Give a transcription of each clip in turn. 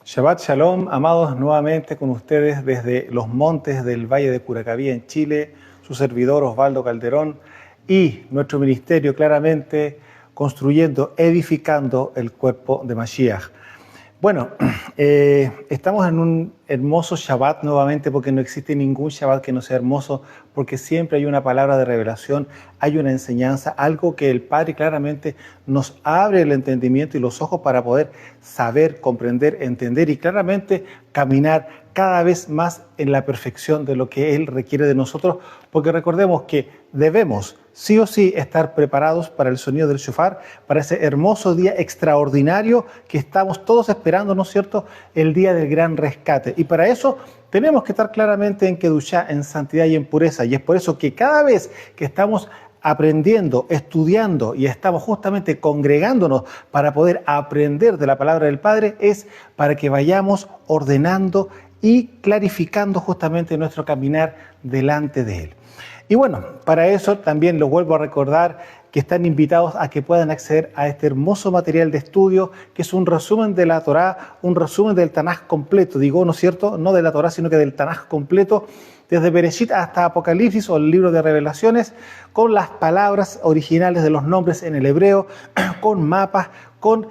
Shabbat Shalom, amados, nuevamente con ustedes desde los montes del Valle de Curacaví en Chile, su servidor Osvaldo Calderón y nuestro ministerio claramente construyendo, edificando el cuerpo de Mashiach. Bueno, estamos en un hermoso Shabbat nuevamente porque no existe ningún Shabbat que no sea hermoso, porque siempre hay una palabra de revelación, hay una enseñanza, algo que el Padre claramente nos abre el entendimiento y los ojos para poder saber, comprender, entender y claramente caminar cada vez más en la perfección de lo que Él requiere de nosotros, porque recordemos que debemos sí o sí estar preparados para el sonido del shofar, para ese hermoso día extraordinario que estamos todos esperando, ¿no es cierto?, el día del gran rescate. Y para eso tenemos que estar claramente en Kedushá, en santidad y en pureza. Y es por eso que cada vez que estamos aprendiendo, estudiando y estamos justamente congregándonos para poder aprender de la palabra del Padre, es para que vayamos ordenando y clarificando justamente nuestro caminar delante de Él. Y bueno, para eso también los vuelvo a recordar que están invitados a que puedan acceder a este hermoso material de estudio, que es un resumen de la Torá, un resumen del Tanaj completo, digo, ¿no es cierto? No de la Torá, sino que del Tanaj completo, desde Bereshit hasta Apocalipsis o el libro de Revelaciones, con las palabras originales de los nombres en el hebreo, con mapas, con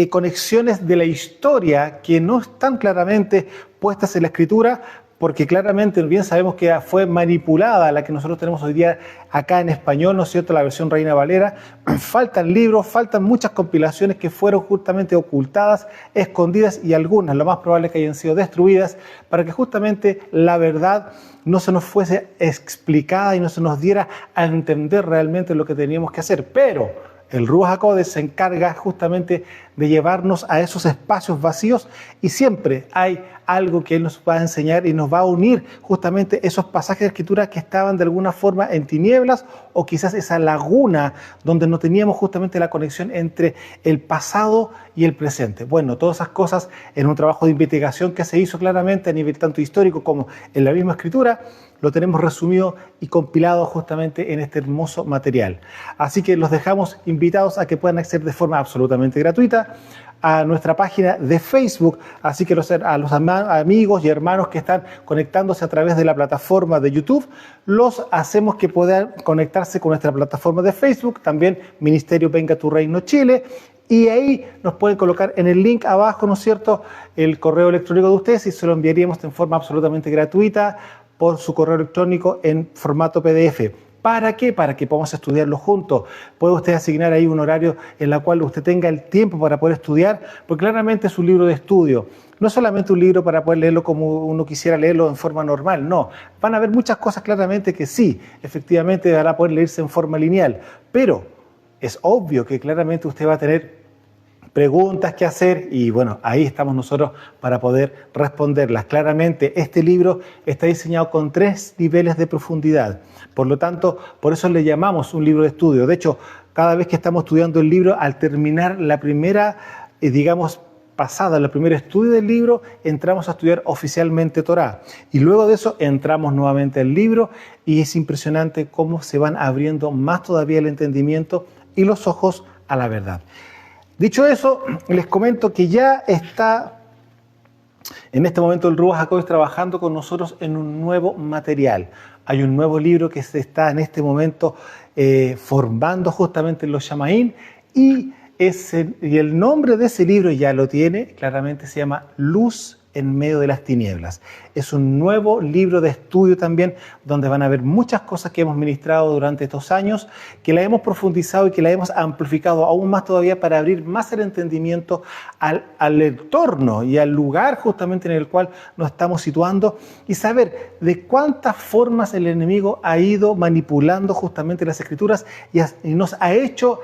conexiones de la historia que no están claramente puestas en la Escritura, porque claramente bien sabemos que fue manipulada la que nosotros tenemos hoy día acá en español, ¿no es cierto?, la versión Reina Valera. Faltan libros, faltan muchas compilaciones que fueron justamente ocultadas, escondidas y algunas, lo más probable es que hayan sido destruidas, para que justamente la verdad no se nos fuese explicada y no se nos diera a entender realmente lo que teníamos que hacer. Pero el Ruach HaKodesh se encarga justamente de llevarnos a esos espacios vacíos y siempre hay algo que Él nos va a enseñar y nos va a unir justamente esos pasajes de Escritura que estaban de alguna forma en tinieblas o quizás esa laguna donde no teníamos justamente la conexión entre el pasado y el presente. Bueno, todas esas cosas en un trabajo de investigación que se hizo claramente a nivel tanto histórico como en la misma Escritura, lo tenemos resumido y compilado justamente en este hermoso material. Así que los dejamos invitados a que puedan acceder de forma absolutamente gratuita a nuestra página de Facebook, así que a los amigos y hermanos que están conectándose a través de la plataforma de YouTube, los hacemos que puedan conectarse con nuestra plataforma de Facebook, también Ministerio Venga Tu Reino Chile, y ahí nos pueden colocar en el link abajo, ¿no es cierto?, el correo electrónico de ustedes y se lo enviaríamos en forma absolutamente gratuita por su correo electrónico en formato PDF. ¿Para qué? Para que podamos estudiarlo juntos. Puede usted asignar ahí un horario en el cual usted tenga el tiempo para poder estudiar, porque claramente es un libro de estudio. No es solamente un libro para poder leerlo como uno quisiera leerlo en forma normal, no. Van a haber muchas cosas claramente que sí, efectivamente van a poder leerse en forma lineal, pero es obvio que claramente usted va a tener preguntas que hacer y bueno, ahí estamos nosotros para poder responderlas. Claramente este libro está diseñado con 3 niveles de profundidad, por lo tanto, por eso le llamamos un libro de estudio. De hecho, cada vez que estamos estudiando el libro, al terminar la primera, pasada el primer estudio del libro, entramos a estudiar oficialmente Torá y luego de eso entramos nuevamente al libro y es impresionante cómo se van abriendo más todavía el entendimiento y los ojos a la verdad. Dicho eso, les comento que ya está en este momento el Ruach HaKodesh trabajando con nosotros en un nuevo material. Hay un nuevo libro que se está en este momento formando justamente en los Shamaín y el nombre de ese libro ya lo tiene, claramente se llama Luz en medio de las tinieblas. Es un nuevo libro de estudio también donde van a ver muchas cosas que hemos ministrado durante estos años, que la hemos profundizado y que la hemos amplificado aún más todavía para abrir más el entendimiento al entorno y al lugar justamente en el cual nos estamos situando y saber de cuántas formas el enemigo ha ido manipulando justamente las Escrituras y nos ha hecho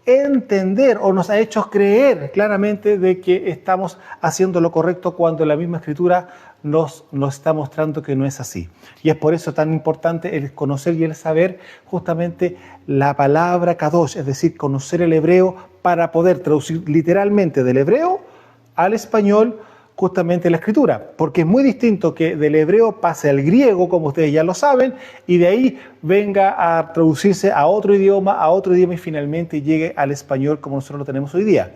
entender o nos ha hecho creer claramente de que estamos haciendo lo correcto cuando la misma Escritura nos está mostrando que no es así. Y es por eso tan importante el conocer y el saber justamente la palabra Kadosh, es decir, conocer el hebreo para poder traducir literalmente del hebreo al español justamente la Escritura, porque es muy distinto que del hebreo pase al griego, como ustedes ya lo saben, y de ahí venga a traducirse a otro idioma y finalmente llegue al español como nosotros lo tenemos hoy día.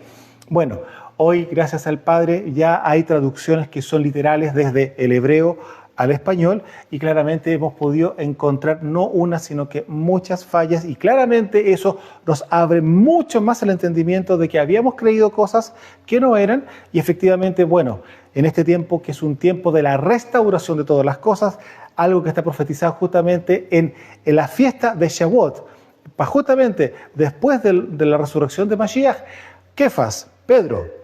Bueno, Hoy, gracias al Padre, ya hay traducciones que son literales desde el hebreo al español y claramente hemos podido encontrar no una, sino que muchas fallas y claramente eso nos abre mucho más el entendimiento de que habíamos creído cosas que no eran y efectivamente, bueno, en este tiempo que es un tiempo de la restauración de todas las cosas, algo que está profetizado justamente en la fiesta de Shavuot, justamente después de la resurrección de Mashiach, Kefas, Pedro,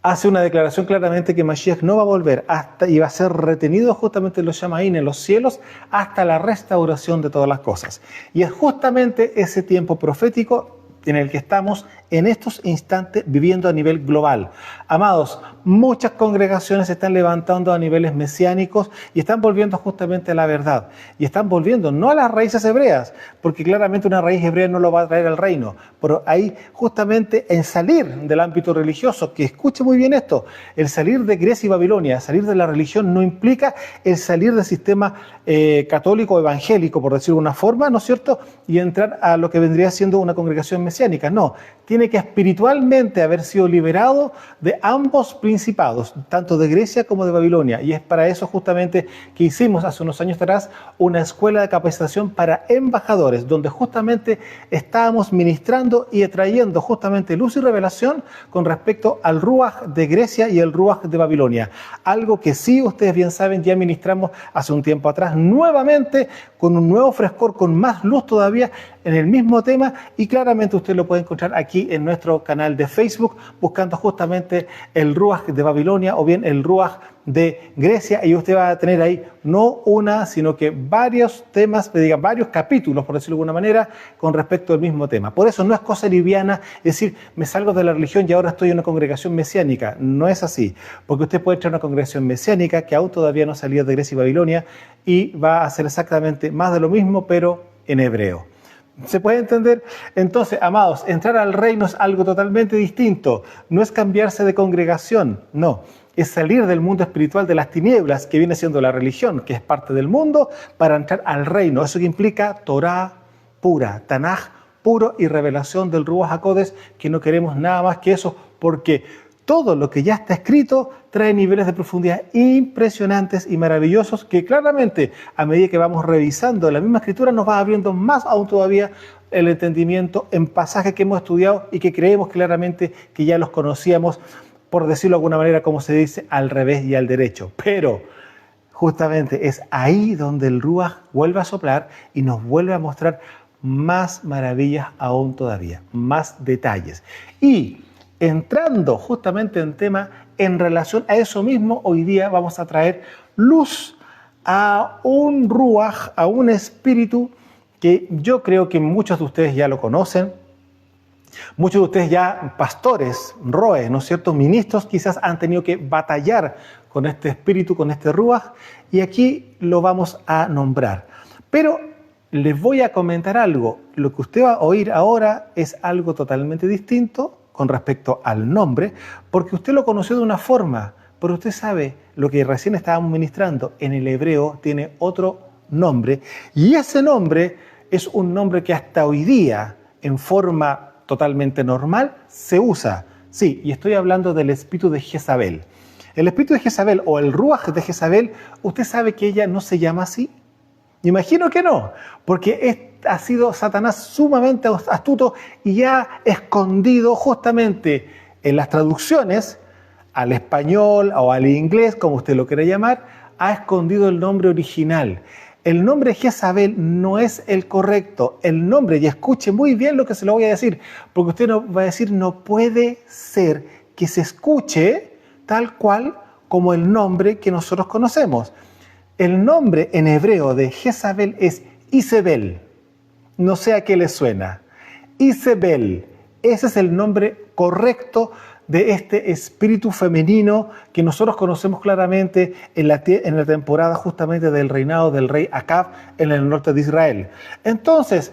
hace una declaración claramente que Mashiach no va a volver y va a ser retenido justamente en los Shamaín, en los cielos, hasta la restauración de todas las cosas. Y es justamente ese tiempo profético en el que estamos en estos instantes viviendo a nivel global. Amados, muchas congregaciones se están levantando a niveles mesiánicos y están volviendo justamente a la verdad. Y están volviendo no a las raíces hebreas, porque claramente una raíz hebrea no lo va a traer al reino. Pero ahí justamente en salir del ámbito religioso, que escuche muy bien esto, el salir de Grecia y Babilonia, salir de la religión no implica el salir del sistema católico evangélico, por decirlo de una forma, ¿no es cierto? Y entrar a lo que vendría siendo una congregación mesiánica. No, tiene que espiritualmente haber sido liberado de ambos principados, tanto de Grecia como de Babilonia. Y es para eso justamente que hicimos hace unos años atrás una escuela de capacitación para embajadores, donde justamente estábamos ministrando y trayendo justamente luz y revelación con respecto al Ruach de Grecia y el Ruach de Babilonia. Algo que sí, ustedes bien saben, ya ministramos hace un tiempo atrás, nuevamente con un nuevo frescor, con más luz todavía en el mismo tema, y claramente usted lo puede encontrar aquí en nuestro canal de Facebook buscando justamente el Ruach de Babilonia o bien el Ruach de Grecia, y usted va a tener ahí no una, sino que varios temas, varios capítulos, por decirlo de alguna manera, con respecto al mismo tema. Por eso no es cosa liviana decir, me salgo de la religión y ahora estoy en una congregación mesiánica. No es así, porque usted puede entrar a una congregación mesiánica que aún todavía no salía de Grecia y Babilonia y va a hacer exactamente más de lo mismo, pero en hebreo. ¿Se puede entender? Entonces, amados, entrar al reino es algo totalmente distinto. No es cambiarse de congregación, no. Es salir del mundo espiritual de las tinieblas, que viene siendo la religión, que es parte del mundo, para entrar al reino. Eso que implica Torah pura, Tanaj puro y revelación del Ruach HaKodesh, que no queremos nada más que eso, porque todo lo que ya está escrito trae niveles de profundidad impresionantes y maravillosos que claramente a medida que vamos revisando la misma escritura nos va abriendo más aún todavía el entendimiento en pasajes que hemos estudiado y que creemos claramente que ya los conocíamos, por decirlo de alguna manera, como se dice, al revés y al derecho. Pero justamente es ahí donde el Ruach vuelve a soplar y nos vuelve a mostrar más maravillas aún todavía, más detalles. Y entrando justamente en tema en relación a eso mismo, hoy día vamos a traer luz a un Ruach, a un espíritu que yo creo que muchos de ustedes ya lo conocen. Muchos de ustedes ya, pastores, roes, ¿no es cierto?, ministros, quizás han tenido que batallar con este espíritu, con este Ruach, y aquí lo vamos a nombrar. Pero les voy a comentar algo. Lo que usted va a oír ahora es algo totalmente distinto con respecto al nombre, porque usted lo conoció de una forma, pero usted sabe lo que recién estábamos ministrando, en el hebreo tiene otro nombre, y ese nombre es un nombre que hasta hoy día, en forma totalmente normal, se usa. Sí, y estoy hablando del espíritu de Jezabel. El espíritu de Jezabel o el Ruach de Jezabel, ¿usted sabe que ella no se llama así? Imagino que no, porque ha sido Satanás sumamente astuto y ha escondido justamente en las traducciones al español o al inglés, como usted lo quiera llamar, ha escondido el nombre original. El nombre Jezabel no es el correcto. El nombre, y escuche muy bien lo que se lo voy a decir, porque usted no va a decir, no puede ser que se escuche tal cual como el nombre que nosotros conocemos. El nombre en hebreo de Jezabel es Isabel. No sé a qué le suena. Isabel. Ese es el nombre correcto de este espíritu femenino que nosotros conocemos claramente en la temporada justamente del reinado del rey Acab en el norte de Israel. Entonces,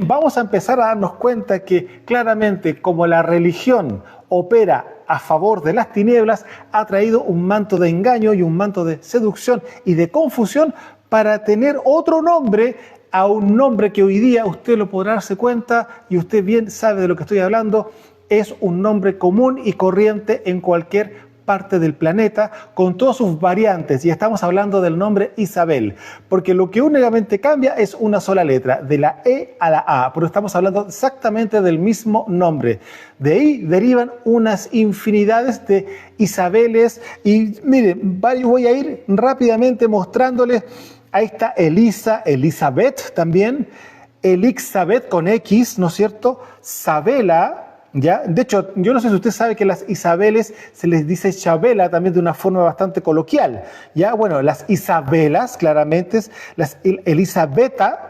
vamos a empezar a darnos cuenta que claramente como la religión opera a favor de las tinieblas, ha traído un manto de engaño y un manto de seducción y de confusión para tener otro nombre a un nombre que hoy día usted lo podrá darse cuenta y usted bien sabe de lo que estoy hablando, es un nombre común y corriente en cualquier parte del planeta, con todas sus variantes, y estamos hablando del nombre Isabel, porque lo que únicamente cambia es una sola letra, de la E a la A, pero estamos hablando exactamente del mismo nombre. De ahí derivan unas infinidades de Isabeles, y miren, voy a ir rápidamente mostrándoles. Ahí está Elisa, Elizabeth también, Elixabeth con X, ¿no es cierto? Sabela, ¿ya? De hecho, yo no sé si usted sabe que las Isabeles se les dice Chabela también de una forma bastante coloquial, ¿ya? Bueno, las Isabelas, claramente, las Elisabeta,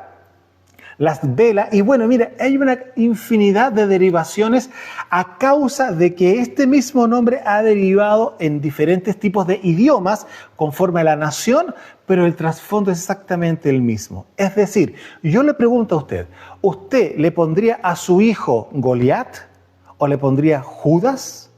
las Vela, y bueno, mira, hay una infinidad de derivaciones a causa de que este mismo nombre ha derivado en diferentes tipos de idiomas conforme a la nación, pero el trasfondo es exactamente el mismo. Es decir, yo le pregunto a usted, ¿usted le pondría a su hijo Goliat o le pondría Judas?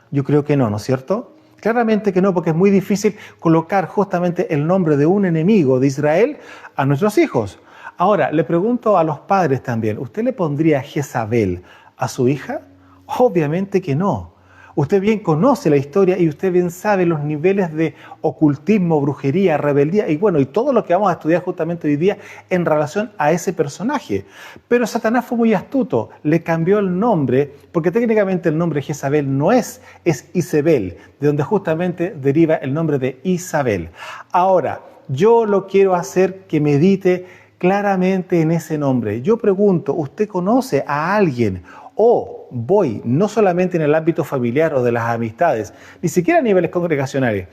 Yo creo que no, ¿no es cierto? Claramente que no, porque es muy difícil colocar justamente el nombre de un enemigo de Israel a nuestros hijos. Ahora, le pregunto a los padres también, ¿usted le pondría Jezabel a su hija? Obviamente que no. Usted bien conoce la historia y usted bien sabe los niveles de ocultismo, brujería, rebeldía y bueno, y todo lo que vamos a estudiar justamente hoy día en relación a ese personaje. Pero Satanás fue muy astuto, le cambió el nombre, porque técnicamente el nombre Jezabel no es Isabel, de donde justamente deriva el nombre de Isabel. Ahora, yo lo quiero hacer que medite claramente en ese nombre. Yo pregunto, ¿usted conoce a alguien? O voy, no solamente en el ámbito familiar o de las amistades, ni siquiera a niveles congregacionales,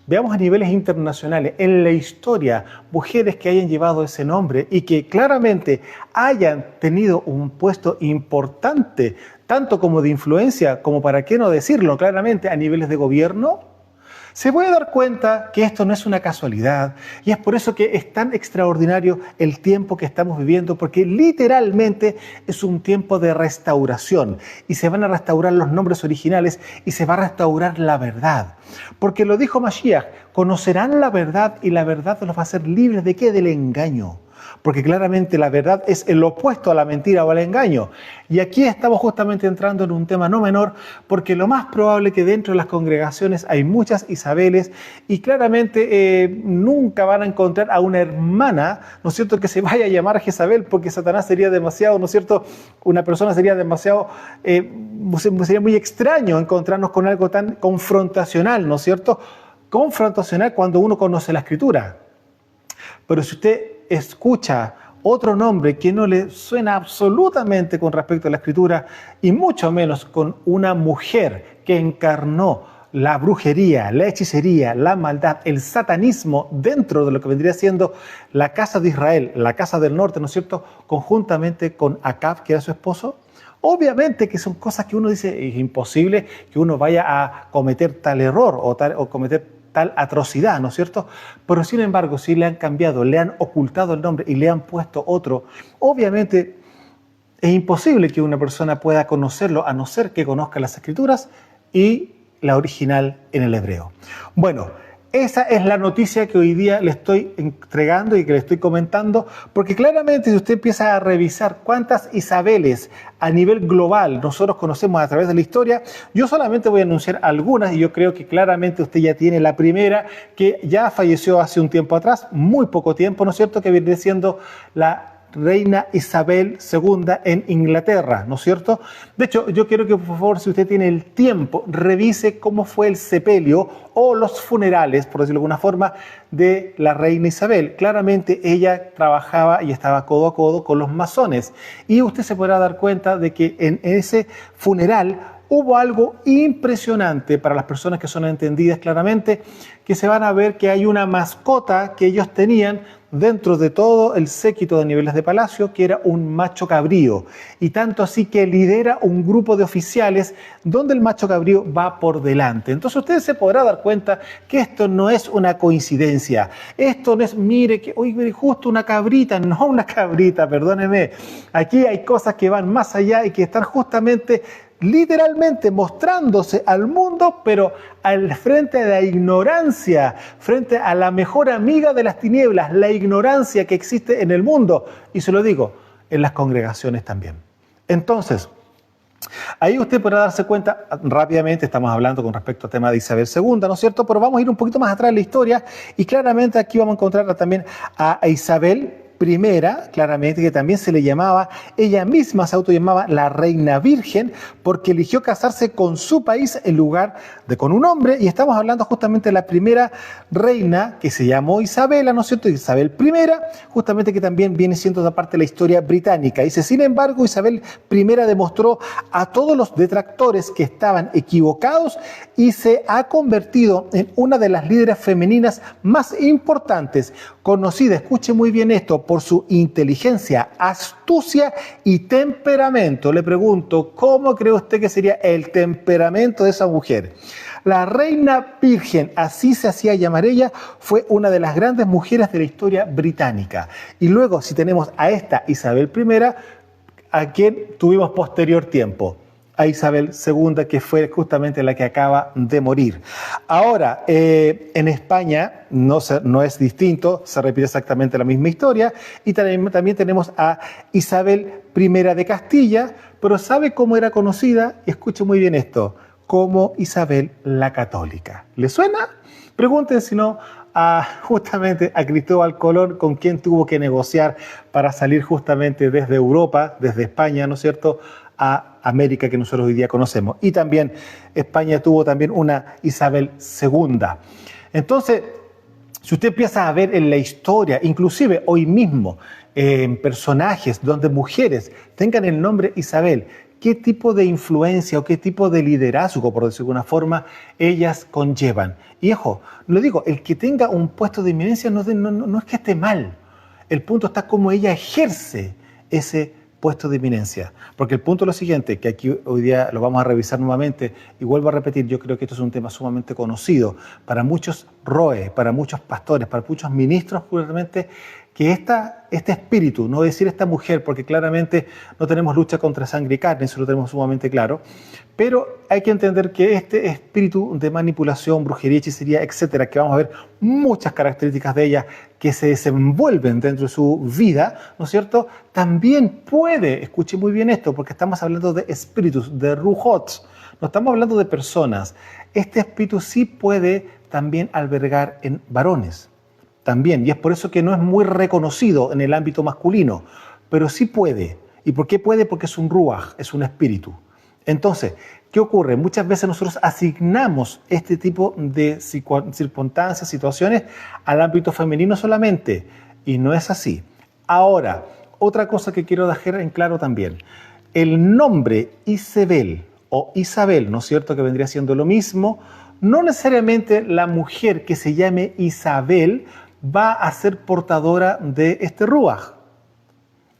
veamos a niveles internacionales, en la historia, mujeres que hayan llevado ese nombre y que claramente hayan tenido un puesto importante, tanto como de influencia, como para qué no decirlo claramente, a niveles de gobierno. Se puede dar cuenta que esto no es una casualidad y es por eso que es tan extraordinario el tiempo que estamos viviendo, porque literalmente es un tiempo de restauración y se van a restaurar los nombres originales y se va a restaurar la verdad. Porque lo dijo Mashiach, conocerán la verdad y la verdad los va a hacer libres ¿de qué? Del engaño. Porque claramente la verdad es el opuesto a la mentira o al engaño. Y aquí estamos justamente entrando en un tema no menor, porque lo más probable que dentro de las congregaciones hay muchas Isabeles y claramente nunca van a encontrar a una hermana, ¿no es cierto?, que se vaya a llamar Jezabel, porque Satanás sería demasiado, ¿no es cierto?, una persona sería demasiado, sería muy extraño encontrarnos con algo tan confrontacional, ¿no es cierto?, confrontacional cuando uno conoce la Escritura. Pero si usted escucha otro nombre que no le suena absolutamente con respecto a la Escritura y mucho menos con una mujer que encarnó la brujería, la hechicería, la maldad, el satanismo dentro de lo que vendría siendo la casa de Israel, la casa del norte, ¿no es cierto?, conjuntamente con Acab, que era su esposo. Obviamente que son cosas que uno dice, es imposible que uno vaya a cometer tal error o cometer tal atrocidad, ¿no es cierto? Pero sin embargo, si le han cambiado, le han ocultado el nombre y le han puesto otro, obviamente es imposible que una persona pueda conocerlo a no ser que conozca las Escrituras y la original en el hebreo. Bueno, esa es la noticia que hoy día le estoy entregando y que le estoy comentando, porque claramente si usted empieza a revisar cuántas Isabeles a nivel global nosotros conocemos a través de la historia, yo solamente voy a anunciar algunas y yo creo que claramente usted ya tiene la primera, que ya falleció hace un tiempo atrás, muy poco tiempo, ¿no es cierto?, que viene siendo la reina Isabel II en Inglaterra, ¿no es cierto? De hecho, yo quiero que por favor, si usted tiene el tiempo, revise cómo fue el sepelio o los funerales, por decirlo de alguna forma, de la reina Isabel. Claramente ella trabajaba y estaba codo a codo con los masones. Y usted se podrá dar cuenta de que en ese funeral hubo algo impresionante para las personas que son entendidas claramente, que se van a ver que hay una mascota que ellos tenían dentro de todo el séquito de niveles de palacio, que era un macho cabrío, y tanto así que lidera un grupo de oficiales donde el macho cabrío va por delante. Entonces usted se podrá dar cuenta que esto no es una coincidencia, esto no es, mire, que hoy justo una cabrita, no una cabrita, perdóneme, aquí hay cosas que van más allá y que están justamente literalmente mostrándose al mundo, pero al frente de la ignorancia, frente a la mejor amiga de las tinieblas, la ignorancia que existe en el mundo, y se lo digo, en las congregaciones también. Entonces, Ahí usted podrá darse cuenta rápidamente, estamos hablando con respecto al tema de Isabel II, ¿no es cierto? Pero vamos a ir un poquito más atrás en la historia y claramente aquí vamos a encontrar también a Isabel I, claramente, que también se le llamaba, ella misma se autollamaba la Reina Virgen, porque eligió casarse con su país en lugar de con un hombre, y estamos hablando justamente de la primera reina que se llamó Isabela, ¿no es cierto? Isabel I, justamente que también viene siendo de parte de la historia británica. Dice, sin embargo, Isabel I demostró a todos los detractores que estaban equivocados y se ha convertido en una de las líderes femeninas más importantes, conocida, escuche muy bien esto, por su inteligencia, astucia y temperamento. Le pregunto, ¿cómo cree usted que sería el temperamento de esa mujer? La Reina Virgen, así se hacía llamar ella, fue una de las grandes mujeres de la historia británica. Y luego, si tenemos a esta Isabel I, a quien tuvimos posterior tiempo, a Isabel II, que fue justamente la que acaba de morir. Ahora, en España no es distinto, se repite exactamente la misma historia, y también tenemos a Isabel I de Castilla, pero ¿sabe cómo era conocida? Escuche muy bien esto, como Isabel la Católica. ¿Le suena? Pregunten si no justamente a Cristóbal Colón, con quien tuvo que negociar para salir justamente desde Europa, desde España, ¿no es cierto?, a América que nosotros hoy día conocemos. Y también España tuvo también una Isabel II. Entonces, si usted empieza a ver en la historia, inclusive hoy mismo, en personajes donde mujeres tengan el nombre Isabel, qué tipo de influencia o qué tipo de liderazgo, por decirlo de alguna forma, ellas conllevan. Y ojo, lo digo, el que tenga un puesto de eminencia no es que esté mal. El punto está cómo ella ejerce ese puesto de eminencia. Porque el punto es lo siguiente, que aquí hoy día lo vamos a revisar nuevamente y vuelvo a repetir, yo creo que esto es un tema sumamente conocido para muchos roes, para muchos pastores, para muchos ministros, justamente, que este espíritu, no decir esta mujer, porque claramente no tenemos lucha contra sangre y carne, eso lo tenemos sumamente claro, pero hay que entender que este espíritu de manipulación, brujería, hechicería, etcétera, que vamos a ver muchas características de ella que se desenvuelven dentro de su vida, ¿no es cierto? También puede, escuche muy bien esto, porque estamos hablando de espíritus, de rujots, no estamos hablando de personas. Este espíritu sí puede también albergar en varones. También, y es por eso que no es muy reconocido en el ámbito masculino, pero sí puede. ¿Y por qué puede? Porque es un ruaj, es un espíritu. Entonces, ¿qué ocurre? Muchas veces nosotros asignamos este tipo de circunstancias, situaciones al ámbito femenino solamente, y no es así. Ahora, otra cosa que quiero dejar en claro también, el nombre Isabel o Isabel, ¿no es cierto?, que vendría siendo lo mismo, no necesariamente la mujer que se llame Isabel va a ser portadora de este ruaj.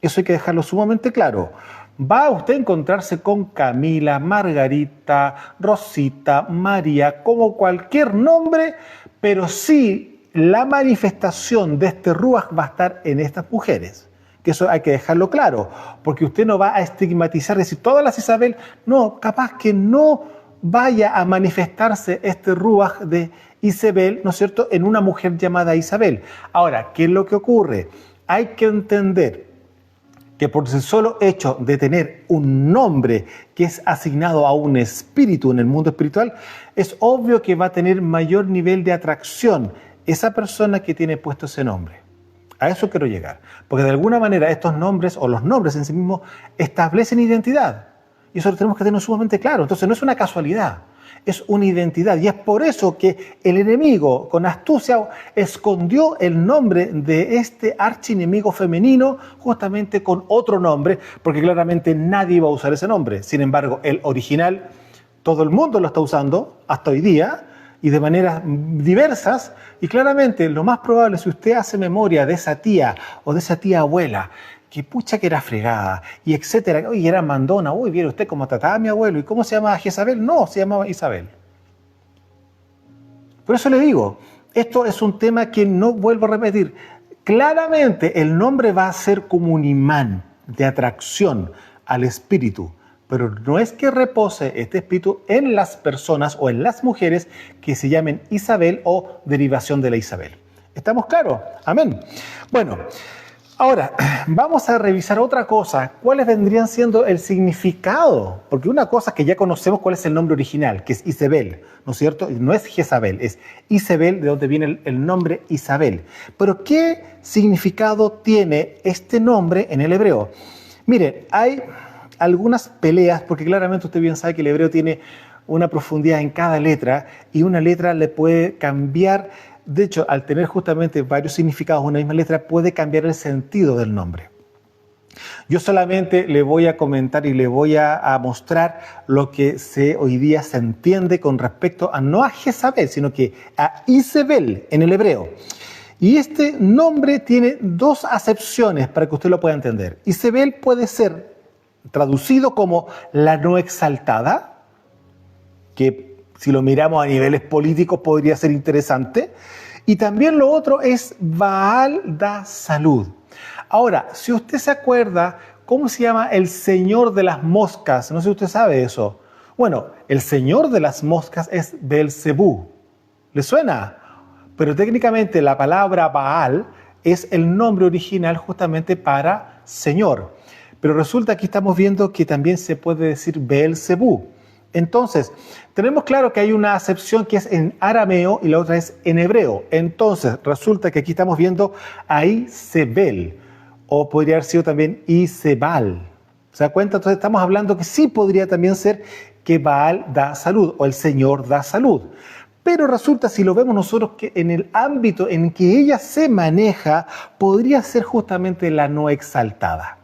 Eso hay que dejarlo sumamente claro. Va a usted encontrarse con Camila, Margarita, Rosita, María, como cualquier nombre, pero sí la manifestación de este ruaj va a estar en estas mujeres. Que eso hay que dejarlo claro, porque usted no va a estigmatizar, decir todas las Isabel, no, capaz que no vaya a manifestarse este ruaj de Isabel, ¿no es cierto?, en una mujer llamada Isabel. Ahora, ¿qué es lo que ocurre? Hay que entender que por el solo hecho de tener un nombre que es asignado a un espíritu en el mundo espiritual, es obvio que va a tener mayor nivel de atracción esa persona que tiene puesto ese nombre. A eso quiero llegar, porque de alguna manera estos nombres o los nombres en sí mismos establecen identidad. Y eso lo tenemos que tener sumamente claro. Entonces no es una casualidad, es una identidad. Y es por eso que el enemigo con astucia escondió el nombre de este archienemigo femenino justamente con otro nombre, porque claramente nadie iba a usar ese nombre. Sin embargo, el original, todo el mundo lo está usando hasta hoy día y de maneras diversas. Y claramente lo más probable, si usted hace memoria de esa tía o de esa tía abuela, que pucha que era fregada, y etcétera, y era mandona, uy, ¿viera usted cómo trataba a mi abuelo? ¿Y cómo se llamaba Jezabel? No, se llamaba Isabel. Por eso le digo, esto es un tema que no vuelvo a repetir. Claramente el nombre va a ser como un imán de atracción al espíritu, pero no es que repose este espíritu en las personas o en las mujeres que se llamen Isabel o derivación de la Isabel. ¿Estamos claros? Amén. Bueno, Ahora, vamos a revisar otra cosa. ¿Cuáles vendrían siendo el significado? Porque una cosa que ya conocemos cuál es el nombre original, que es Isabel, ¿no es cierto? No es Jezabel, es Isabel, de donde viene el nombre Isabel. Pero ¿qué significado tiene este nombre en el hebreo? Miren, hay algunas peleas, porque claramente usted bien sabe que el hebreo tiene una profundidad en cada letra y una letra le puede cambiar. De hecho, al tener justamente varios significados una misma letra, puede cambiar el sentido del nombre. Yo solamente le voy a comentar y le voy a mostrar lo que hoy día se entiende con respecto a no a Jezabel, sino que a Isabel en el hebreo. Y este nombre tiene dos acepciones para que usted lo pueda entender. Isabel puede ser traducido como la no exaltada, que si lo miramos a niveles políticos podría ser interesante. Y también lo otro es Baal da salud. Ahora, si usted se acuerda, ¿cómo se llama el señor de las moscas? No sé si usted sabe eso. Bueno, el señor de las moscas es Beelzebú. ¿Le suena? Pero técnicamente la palabra Baal es el nombre original justamente para señor. Pero resulta que estamos viendo que también se puede decir Beelzebú. Entonces, tenemos claro que hay una acepción que es en arameo y la otra es en hebreo. Entonces, resulta que aquí estamos viendo a Isabel, o podría haber sido también Isebal. ¿Se da cuenta? Entonces estamos hablando que sí podría también ser que Baal da salud, o el Señor da salud. Pero resulta, si lo vemos nosotros, que en el ámbito en que ella se maneja, podría ser justamente la no exaltada.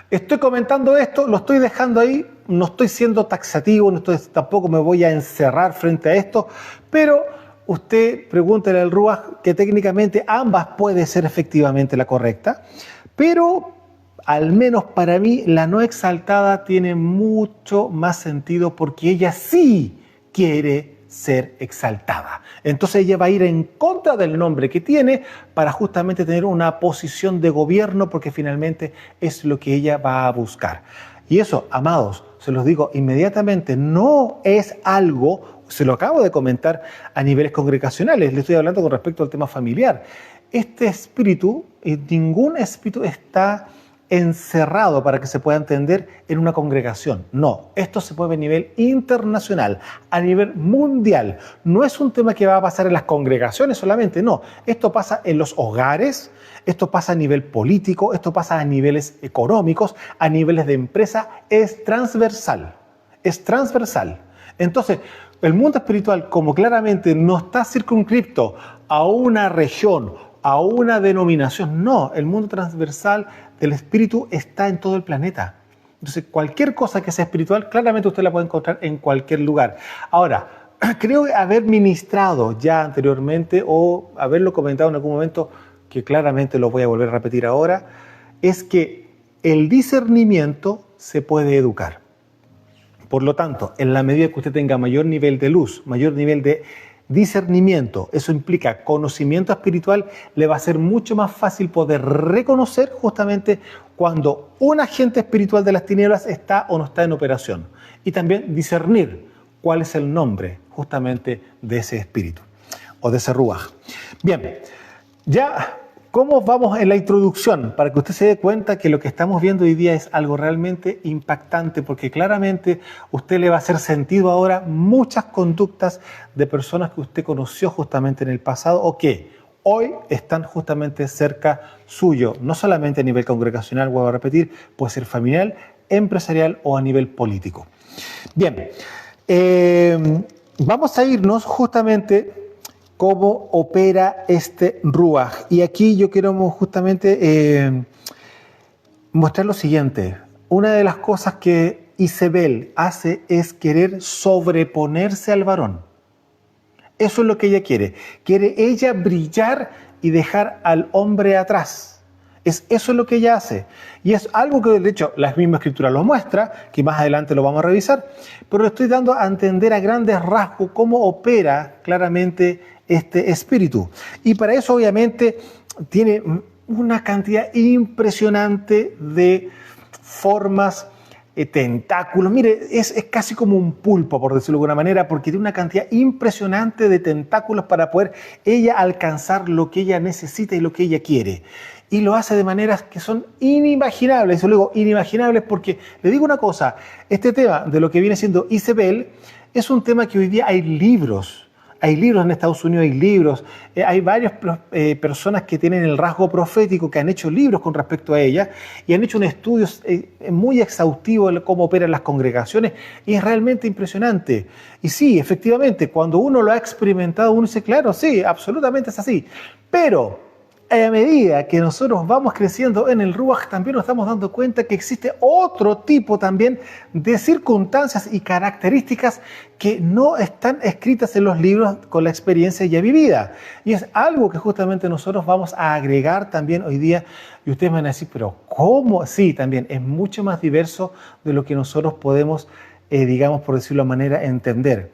Estoy comentando esto, lo estoy dejando ahí, no estoy siendo taxativo, tampoco me voy a encerrar frente a esto, pero usted pregúntele al Ruach que técnicamente ambas puede ser efectivamente la correcta, pero al menos para mí la no exaltada tiene mucho más sentido porque ella sí quiere ser exaltada. Entonces ella va a ir en contra del nombre que tiene para justamente tener una posición de gobierno, porque finalmente es lo que ella va a buscar. Y eso, amados, se los digo inmediatamente, no es algo, se lo acabo de comentar a niveles congregacionales, le estoy hablando con respecto al tema familiar. Este espíritu, ningún espíritu está encerrado para que se pueda entender en una congregación. No, esto se mueve a nivel internacional, a nivel mundial. No es un tema que va a pasar en las congregaciones solamente, no. Esto pasa en los hogares, esto pasa a nivel político, esto pasa a niveles económicos, a niveles de empresa. Es transversal, es transversal. Entonces, el mundo espiritual, como claramente no está circunscripto a una región, a una denominación, no, el mundo transversal del espíritu está en todo el planeta. Entonces, cualquier cosa que sea espiritual, claramente usted la puede encontrar en cualquier lugar. Ahora, creo haber ministrado ya anteriormente o haberlo comentado en algún momento, que claramente lo voy a volver a repetir ahora, es que el discernimiento se puede educar. Por lo tanto, en la medida que usted tenga mayor nivel de luz, mayor nivel de discernimiento, eso implica conocimiento espiritual, le va a ser mucho más fácil poder reconocer justamente cuando un agente espiritual de las tinieblas está o no está en operación. Y también discernir cuál es el nombre justamente de ese espíritu o de ese ruaj. Bien, ya, ¿cómo vamos en la introducción? Para que usted se dé cuenta que lo que estamos viendo hoy día es algo realmente impactante, porque claramente usted le va a hacer sentido ahora muchas conductas de personas que usted conoció justamente en el pasado o que hoy están justamente cerca suyo, no solamente a nivel congregacional, vuelvo a repetir, puede ser familiar, empresarial o a nivel político. Bien, vamos a irnos justamente cómo opera este Ruaj. Y aquí yo quiero justamente mostrar lo siguiente. Una de las cosas que Isabel hace es querer sobreponerse al varón. Eso es lo que ella quiere. Quiere ella brillar y dejar al hombre atrás. Eso es lo que ella hace. Y es algo que, de hecho, la misma escritura lo muestra, que más adelante lo vamos a revisar, pero le estoy dando a entender a grandes rasgos cómo opera claramente este espíritu. Y para eso, obviamente, tiene una cantidad impresionante de formas, tentáculos. Mire, es casi como un pulpo, por decirlo de alguna manera, porque tiene una cantidad impresionante de tentáculos para poder ella alcanzar lo que ella necesita y lo que ella quiere. y lo hace de maneras que son inimaginables. Yo le digo inimaginables porque, le digo una cosa, este tema de lo que viene siendo Jezebel es un tema que hoy día hay libros en Estados Unidos, hay libros, hay varias personas que tienen el rasgo profético que han hecho libros con respecto a ella y han hecho un estudio muy exhaustivo de cómo operan las congregaciones y es realmente impresionante. Y sí, efectivamente, cuando uno lo ha experimentado, uno dice, claro, sí, absolutamente es así. Pero a medida que nosotros vamos creciendo en el Ruach, también nos estamos dando cuenta que existe otro tipo también de circunstancias y características que no están escritas en los libros con la experiencia ya vivida. Y es algo que justamente nosotros vamos a agregar también hoy día. Y ustedes van a decir, pero ¿cómo? Sí, también es mucho más diverso de lo que nosotros podemos, digamos, por decirlo de manera, entender.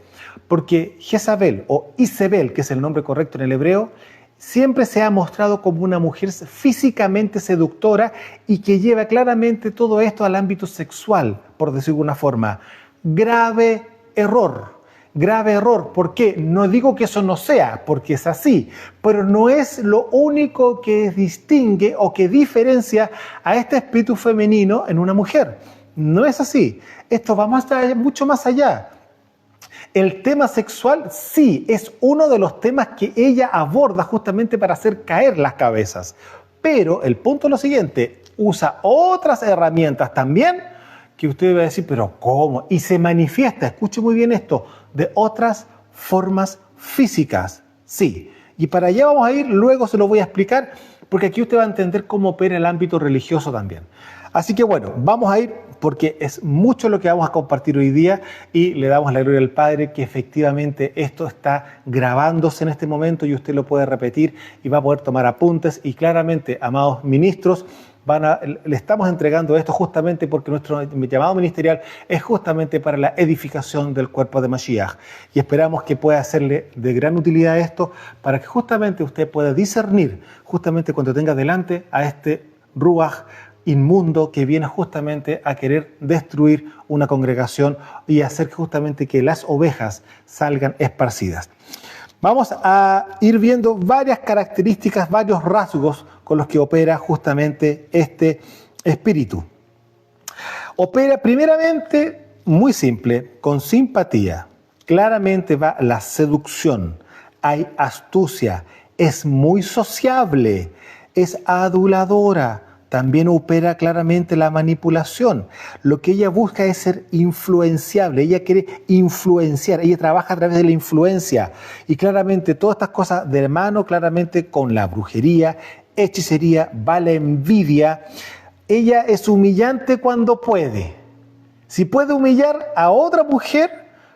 Porque Jezabel o Isabel, que es el nombre correcto en el hebreo, siempre se ha mostrado como una mujer físicamente seductora y que lleva claramente todo esto al ámbito sexual, por decirlo de alguna forma. Grave error. Grave error. ¿Por qué? No digo que eso no sea, porque es así, pero no es lo único que distingue o que diferencia a este espíritu femenino en una mujer. No es así. Esto va mucho más allá. El tema sexual sí es uno de los temas que ella aborda justamente para hacer caer las cabezas. Pero el punto es lo siguiente, usa otras herramientas también que usted va a decir, pero ¿cómo? Y se manifiesta, escuche muy bien esto, de otras formas físicas. Sí, y para allá vamos a ir, luego se lo voy a explicar, porque aquí usted va a entender cómo opera el ámbito religioso también. Así que bueno, vamos a ir porque es mucho lo que vamos a compartir hoy día y le damos la gloria al Padre que efectivamente esto está grabándose en este momento y usted lo puede repetir y va a poder tomar apuntes y claramente, amados ministros, le estamos entregando esto justamente porque nuestro llamado ministerial es justamente para la edificación del cuerpo de Mashiach y esperamos que pueda hacerle de gran utilidad esto para que justamente usted pueda discernir justamente cuando tenga delante a este Ruach inmundo que viene justamente a querer destruir una congregación y hacer justamente que las ovejas salgan esparcidas. Vamos a ir viendo varias características, varios rasgos con los que opera justamente este espíritu. Opera primeramente, muy simple, con simpatía. Claramente va la seducción, hay astucia, es muy sociable, es aduladora. También opera claramente la manipulación. Lo que ella busca es ser influenciable. Ella quiere influenciar. Ella trabaja a través de la influencia. Y claramente todas estas cosas de mano, claramente con la brujería, hechicería, va la envidia. Ella es humillante cuando puede. Si puede humillar a otra mujer,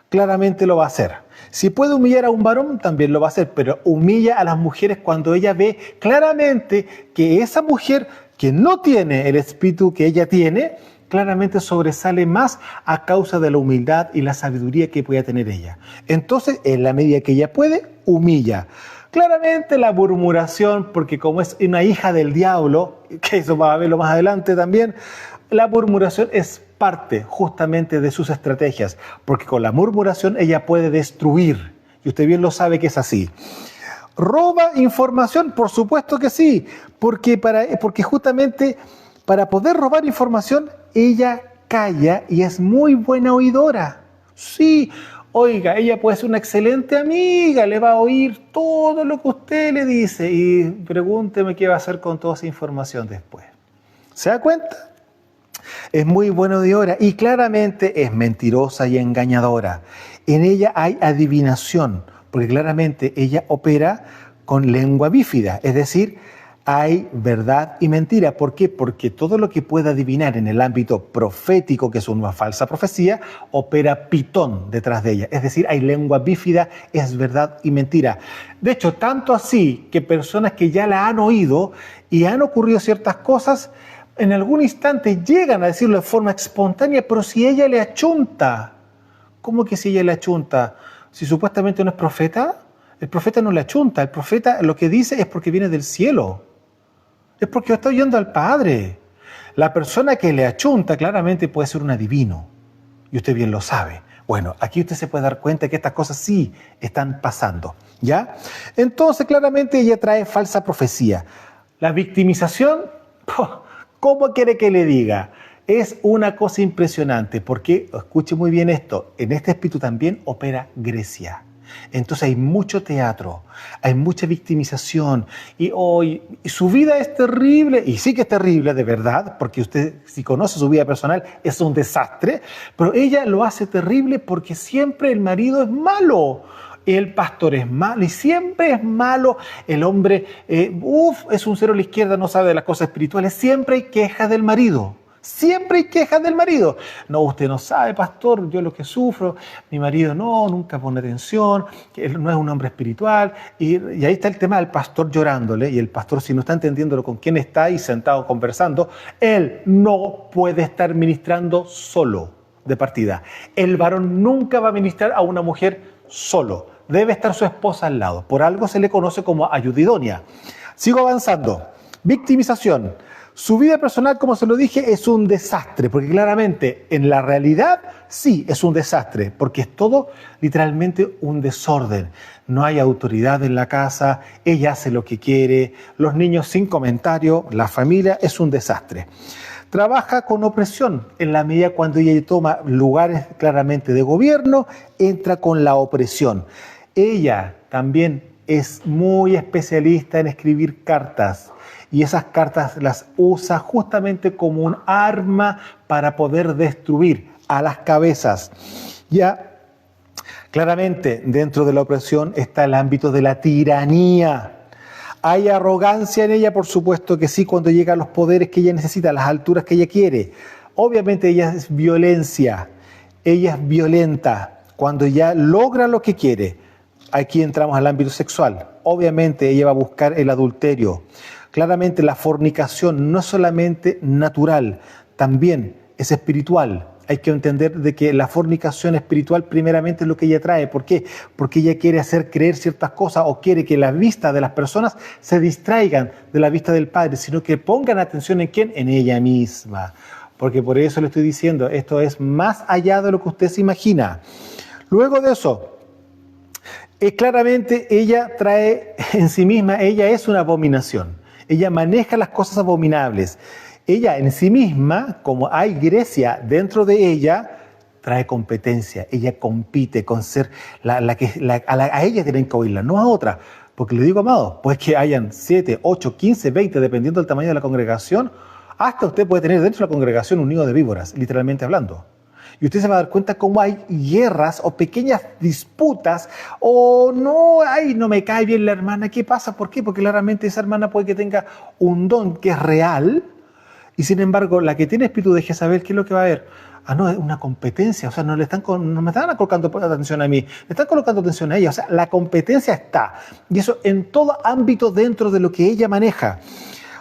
claramente lo va a hacer. Si puede humillar a un varón, también lo va a hacer. Pero humilla a las mujeres cuando ella ve claramente que esa mujer que no tiene el espíritu que ella tiene, claramente sobresale más a causa de la humildad y la sabiduría que pueda tener ella. Entonces, en la medida que ella puede, humilla. Claramente la murmuración, porque como es una hija del diablo, que eso va a verlo más adelante también, la murmuración es parte justamente de sus estrategias, porque con la murmuración ella puede destruir, y usted bien lo sabe que es así. ¿Roba información? Por supuesto que sí, porque justamente para poder robar información, ella calla y es muy buena oidora. Sí, oiga, ella puede ser una excelente amiga, le va a oír todo lo que usted le dice y pregúnteme qué va a hacer con toda esa información después. ¿Se da cuenta? Es muy buena oidora y claramente es mentirosa y engañadora. En ella hay adivinación, porque claramente ella opera con lengua bífida, es decir, hay verdad y mentira. ¿Por qué? Porque todo lo que pueda adivinar en el ámbito profético, que es una falsa profecía, opera pitón detrás de ella. Es decir, hay lengua bífida, es verdad y mentira. De hecho, tanto así que personas que ya la han oído y han ocurrido ciertas cosas, en algún instante llegan a decirlo de forma espontánea, pero si ella le achunta. ¿Cómo que si ella le achunta? Si supuestamente no es profeta, el profeta no le achunta. El profeta lo que dice es porque viene del cielo. Es porque está oyendo al Padre. La persona que le achunta claramente puede ser un adivino. Y usted bien lo sabe. Bueno, aquí usted se puede dar cuenta que estas cosas sí están pasando. ¿Ya? Entonces claramente ella trae falsa profecía. La victimización, ¿cómo quiere que le diga? Es una cosa impresionante, porque, escuche muy bien esto, en este espíritu también opera Grecia. Entonces hay mucho teatro, hay mucha victimización y hoy su vida es terrible, y sí que es terrible de verdad, porque usted si conoce su vida personal es un desastre, pero ella lo hace terrible porque siempre el marido es malo. El pastor es malo y siempre es malo. El hombre, es un cero a la izquierda, no sabe de las cosas espirituales. Siempre hay quejas del marido. Siempre hay quejas del marido. No, usted no sabe, pastor, yo lo que sufro, mi marido nunca pone atención, que él no es un hombre espiritual. Y ahí está el tema del pastor llorándole, y el pastor, si no está entendiéndolo con quién está ahí sentado conversando, él no puede estar ministrando solo de partida. El varón nunca va a ministrar a una mujer solo. Debe estar su esposa al lado. Por algo se le conoce como ayuda idónea. Sigo avanzando. Victimización. Su vida personal, como se lo dije, es un desastre, porque claramente en la realidad sí es un desastre, porque es todo literalmente un desorden. No hay autoridad en la casa, ella hace lo que quiere, los niños sin comentario, la familia es un desastre. Trabaja con opresión en la medida cuando ella toma lugares claramente de gobierno, entra con la opresión. Ella también es muy especialista en escribir cartas. Y esas cartas las usa justamente como un arma para poder destruir a las cabezas. Ya, claramente, dentro de la opresión está el ámbito de la tiranía. ¿Hay arrogancia en ella? Por supuesto que sí, cuando llega a los poderes que ella necesita, a las alturas que ella quiere. Obviamente ella es violencia, ella es violenta cuando ya logra lo que quiere. Aquí entramos al ámbito sexual. Obviamente ella va a buscar el adulterio. Claramente la fornicación no es solamente natural, también es espiritual. Hay que entender de que la fornicación espiritual primeramente es lo que ella trae. ¿Por qué? Porque ella quiere hacer creer ciertas cosas o quiere que la vista de las personas se distraigan de la vista del Padre, sino que pongan atención en ¿quién? En ella misma. Porque por eso le estoy diciendo, esto es más allá de lo que usted se imagina. Luego de eso, claramente ella trae en sí misma, ella es una abominación. Ella maneja las cosas abominables. Ella en sí misma, como hay Grecia dentro de ella, trae competencia. Ella compite con ser a ella tienen que oírla, no a otra. Porque le digo, amado, pues que hayan 7, 8, 15, 20, dependiendo del tamaño de la congregación, hasta usted puede tener dentro de la congregación un nido de víboras, literalmente hablando. Y usted se va a dar cuenta cómo hay guerras o pequeñas disputas o no me cae bien la hermana. ¿Qué pasa? ¿Por qué? Porque claramente esa hermana puede que tenga un don que es real y sin embargo la que tiene espíritu de Jezabel, ¿qué es lo que va a haber? No, es una competencia. O sea, no me están colocando atención a mí, le están colocando atención a ella. O sea, la competencia está. Y eso en todo ámbito dentro de lo que ella maneja.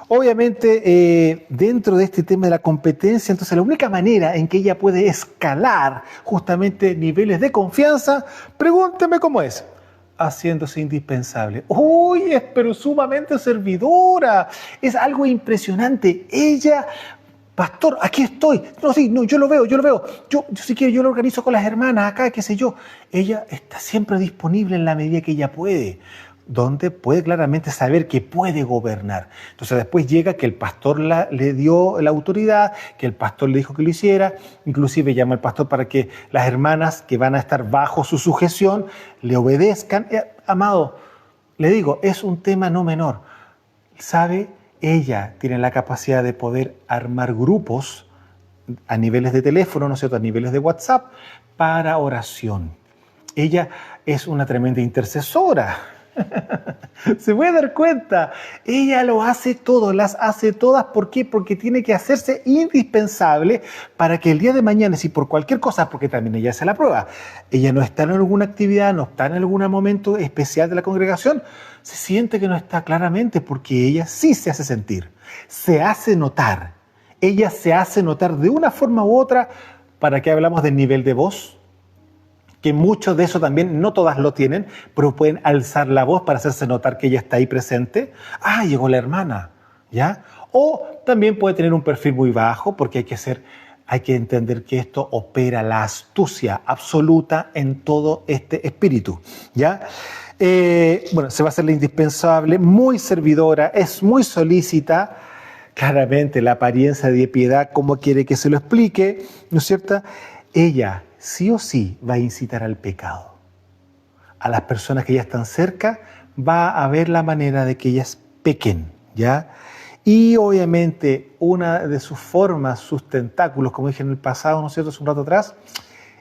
Obviamente, dentro de este tema de la competencia, entonces la única manera en que ella puede escalar justamente niveles de confianza, pregúnteme cómo es, haciéndose indispensable. ¡Uy! Es pero sumamente servidora. Es algo impresionante. Ella, pastor, aquí estoy. No, yo lo veo. Yo si quiero, yo lo organizo con las hermanas acá, qué sé yo. Ella está siempre disponible en la medida que ella puede, donde puede claramente saber que puede gobernar. Entonces después llega que el pastor le dio la autoridad, que el pastor le dijo que lo hiciera, inclusive llama al pastor para que las hermanas que van a estar bajo su sujeción le obedezcan. Amado, le digo, es un tema no menor. ¿Sabe? Ella tiene la capacidad de poder armar grupos a niveles de teléfono, ¿no es cierto?, a niveles de WhatsApp, para oración. Ella es una tremenda intercesora. Se puede dar cuenta, ella lo hace todo, las hace todas. ¿Por qué? Porque tiene que hacerse indispensable para que el día de mañana, si por cualquier cosa, porque también ella hace la prueba, ella no está en alguna actividad, no está en algún momento especial de la congregación, se siente que no está claramente, porque ella sí se hace sentir, se hace notar, ella se hace notar de una forma u otra. ¿Para qué hablamos del nivel de voz? Que muchos de eso también, no todas lo tienen, pero pueden alzar la voz para hacerse notar que ella está ahí presente. Llegó la hermana, ¿ya? O también puede tener un perfil muy bajo, porque hay que entender que esto opera la astucia absoluta en todo este espíritu, ¿ya? Bueno, se va a hacer la indispensable, muy servidora, es muy solícita. Claramente la apariencia de piedad, ¿cómo quiere que se lo explique? ¿No es cierto? Ella sí o sí va a incitar al pecado. A las personas que ya están cerca va a haber la manera de que ellas pequen, ¿ya? Y obviamente una de sus formas, sus tentáculos, como dije en el pasado, ¿no es cierto?, hace un rato atrás,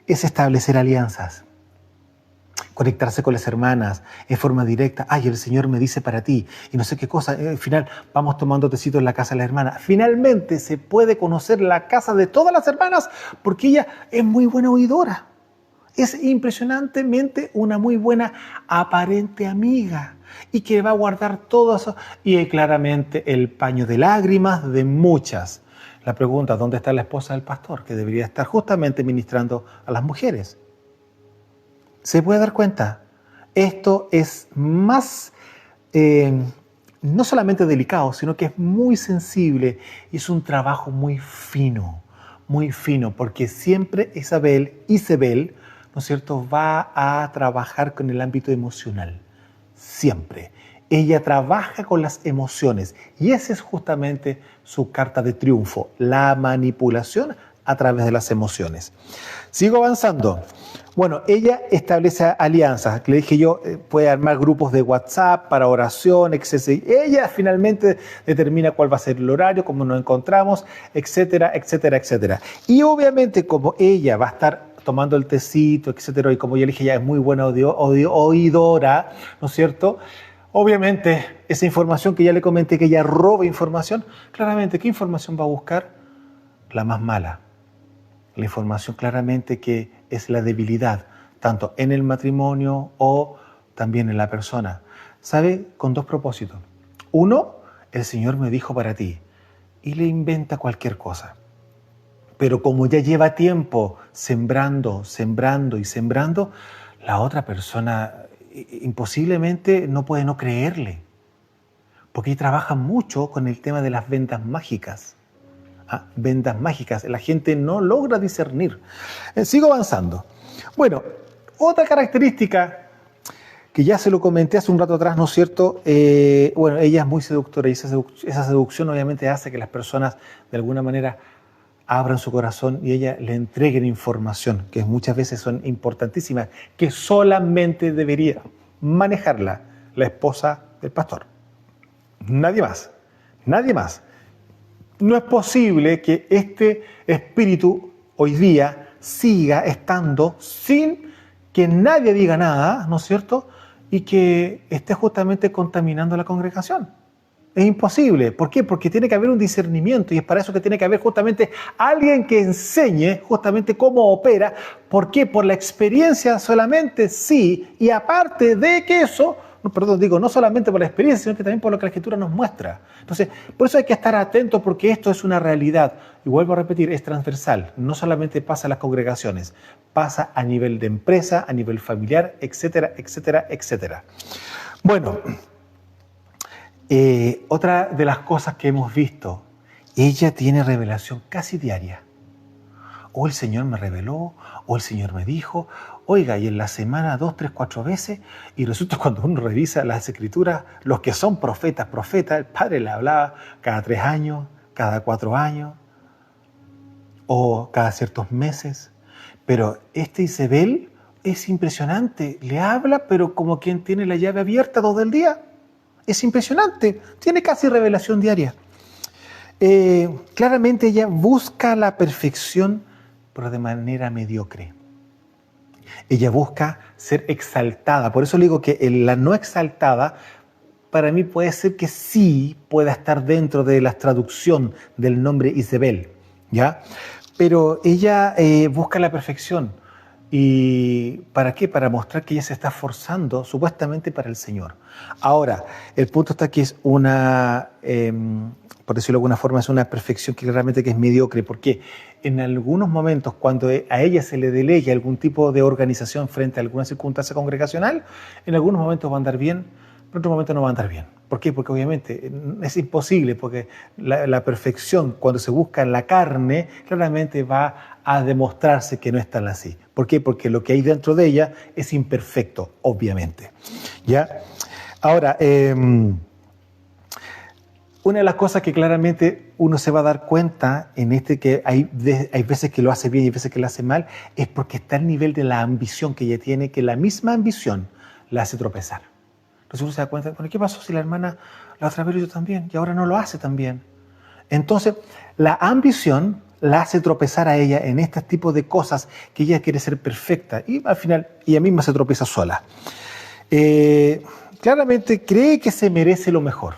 es establecer alianzas. Conectarse con las hermanas en forma directa. Ay, el Señor me dice para ti y no sé qué cosa. Al final vamos tomando tecito en la casa de las hermanas. Finalmente se puede conocer la casa de todas las hermanas porque ella es muy buena oidora. Es impresionantemente una muy buena aparente amiga y que va a guardar todo eso. Y claramente el paño de lágrimas de muchas. La pregunta, ¿dónde está la esposa del pastor? Que debería estar justamente ministrando a las mujeres. Se puede dar cuenta, esto es más, no solamente delicado, sino que es muy sensible y es un trabajo muy fino, porque siempre Isabel, ¿no es cierto?, va a trabajar con el ámbito emocional, siempre. Ella trabaja con las emociones y esa es justamente su carta de triunfo, la manipulación a través de las emociones. Sigo avanzando. Bueno, ella establece alianzas. Le dije yo, puede armar grupos de WhatsApp para oración, etc. Ella finalmente determina cuál va a ser el horario, cómo nos encontramos, etcétera, etcétera, etcétera. Y obviamente como ella va a estar tomando el tecito, etcétera, y como ya le dije, ya es muy buena oidora, ¿no es cierto? Obviamente esa información que ya le comenté, que ella roba información, claramente, ¿qué información va a buscar? La más mala. La información claramente que es la debilidad, tanto en el matrimonio o también en la persona. ¿Sabe? Con dos propósitos. Uno, el Señor me dijo para ti, y le inventa cualquier cosa. Pero como ya lleva tiempo sembrando, la otra persona imposiblemente no puede no creerle. Porque ella trabaja mucho con el tema de las vendas mágicas. Vendas mágicas, la gente no logra discernir. Sigo avanzando. Bueno, otra característica que ya se lo comenté hace un rato atrás, ¿no es cierto? Bueno, ella es muy seductora y esa seducción obviamente hace que las personas de alguna manera abran su corazón y ella le entreguen información, que muchas veces son importantísimas, que solamente debería manejarla la esposa del pastor. Nadie más, nadie más. No es posible que este espíritu hoy día siga estando sin que nadie diga nada, ¿no es cierto? Y que esté justamente contaminando la congregación. Es imposible. ¿Por qué? Porque tiene que haber un discernimiento y es para eso que tiene que haber justamente alguien que enseñe justamente cómo opera. ¿Por qué? Por la experiencia solamente, sí. Y aparte de que eso, no solamente por la experiencia, sino que también por lo que la Escritura nos muestra. Entonces, por eso hay que estar atentos porque esto es una realidad. Y vuelvo a repetir, es transversal. No solamente pasa en las congregaciones, pasa a nivel de empresa, a nivel familiar, etcétera, etcétera, etcétera. Bueno, otra de las cosas que hemos visto, ella tiene revelación casi diaria. O el Señor me reveló, o el Señor me dijo, oiga, y en la semana 2, 3, 4 veces, y resulta cuando uno revisa las Escrituras, los que son profetas, el Padre le hablaba cada 3 años, cada 4 años, o cada ciertos meses. Pero Isabel es impresionante, le habla, pero como quien tiene la llave abierta todo el día. Es impresionante, tiene casi revelación diaria. Claramente ella busca la perfección, pero de manera mediocre. Ella busca ser exaltada. Por eso le digo que la no exaltada, para mí puede ser que sí pueda estar dentro de la traducción del nombre Isabel, ¿ya? Pero ella busca la perfección. ¿Y para qué? Para mostrar que ella se está esforzando supuestamente para el Señor. Ahora, el punto está que es una, por decirlo de alguna forma, es una perfección que realmente que es mediocre. Porque en algunos momentos, cuando a ella se le delegue algún tipo de organización frente a alguna circunstancia congregacional, en algunos momentos va a andar bien, en otros momentos no va a andar bien. ¿Por qué? Porque obviamente es imposible, porque la perfección, cuando se busca en la carne, claramente va a demostrarse que no es tan así. ¿Por qué? Porque lo que hay dentro de ella es imperfecto, obviamente. ¿Ya? Ahora, una de las cosas que claramente uno se va a dar cuenta en que hay veces que lo hace bien y veces que lo hace mal, es porque está al nivel de la ambición que ella tiene, que la misma ambición la hace tropezar. Entonces uno se da cuenta, bueno, ¿qué pasó si la hermana la otra vez lo hizo también y ahora no lo hace tan bien? Entonces, la ambición la hace tropezar a ella en este tipo de cosas que ella quiere ser perfecta y al final ella misma se tropieza sola. Claramente cree que se merece lo mejor.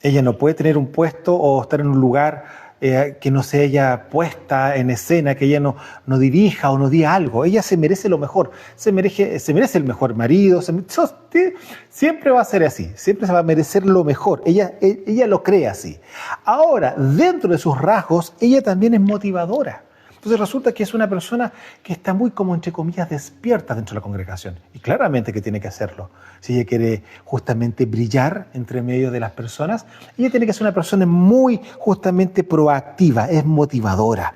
Ella no puede tener un puesto o estar en un lugar que no se haya puesta en escena, que ella no dirija o no diga algo. Ella se merece lo mejor, se merece el mejor marido, siempre va a ser así, siempre se va a merecer lo mejor. Ella lo cree así. Ahora, dentro de sus rasgos, ella también es motivadora. Entonces resulta que es una persona que está muy, como entre comillas, despierta dentro de la congregación. Y claramente que tiene que hacerlo. Si ella quiere justamente brillar entre medio de las personas, ella tiene que ser una persona muy justamente proactiva, es motivadora.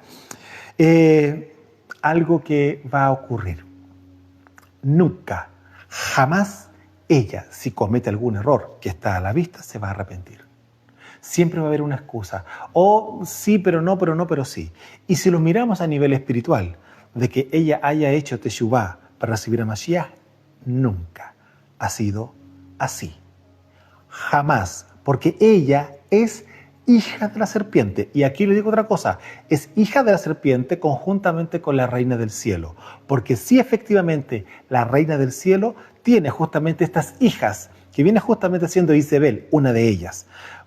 Algo que va a ocurrir. Nunca, jamás ella, si comete algún error que está a la vista, se va a arrepentir. Siempre va a haber una excusa. O sí, pero no, pero sí. Y si lo miramos a nivel espiritual, de que ella haya hecho Teshuvá para recibir a Mashiach, nunca ha sido así. Jamás. Porque ella es hija de la serpiente. Y aquí le digo otra cosa. Es hija de la serpiente conjuntamente con la reina del cielo. Porque sí, efectivamente, la reina del cielo tiene justamente estas hijas, que viene justamente siendo Isabel, una de ellas.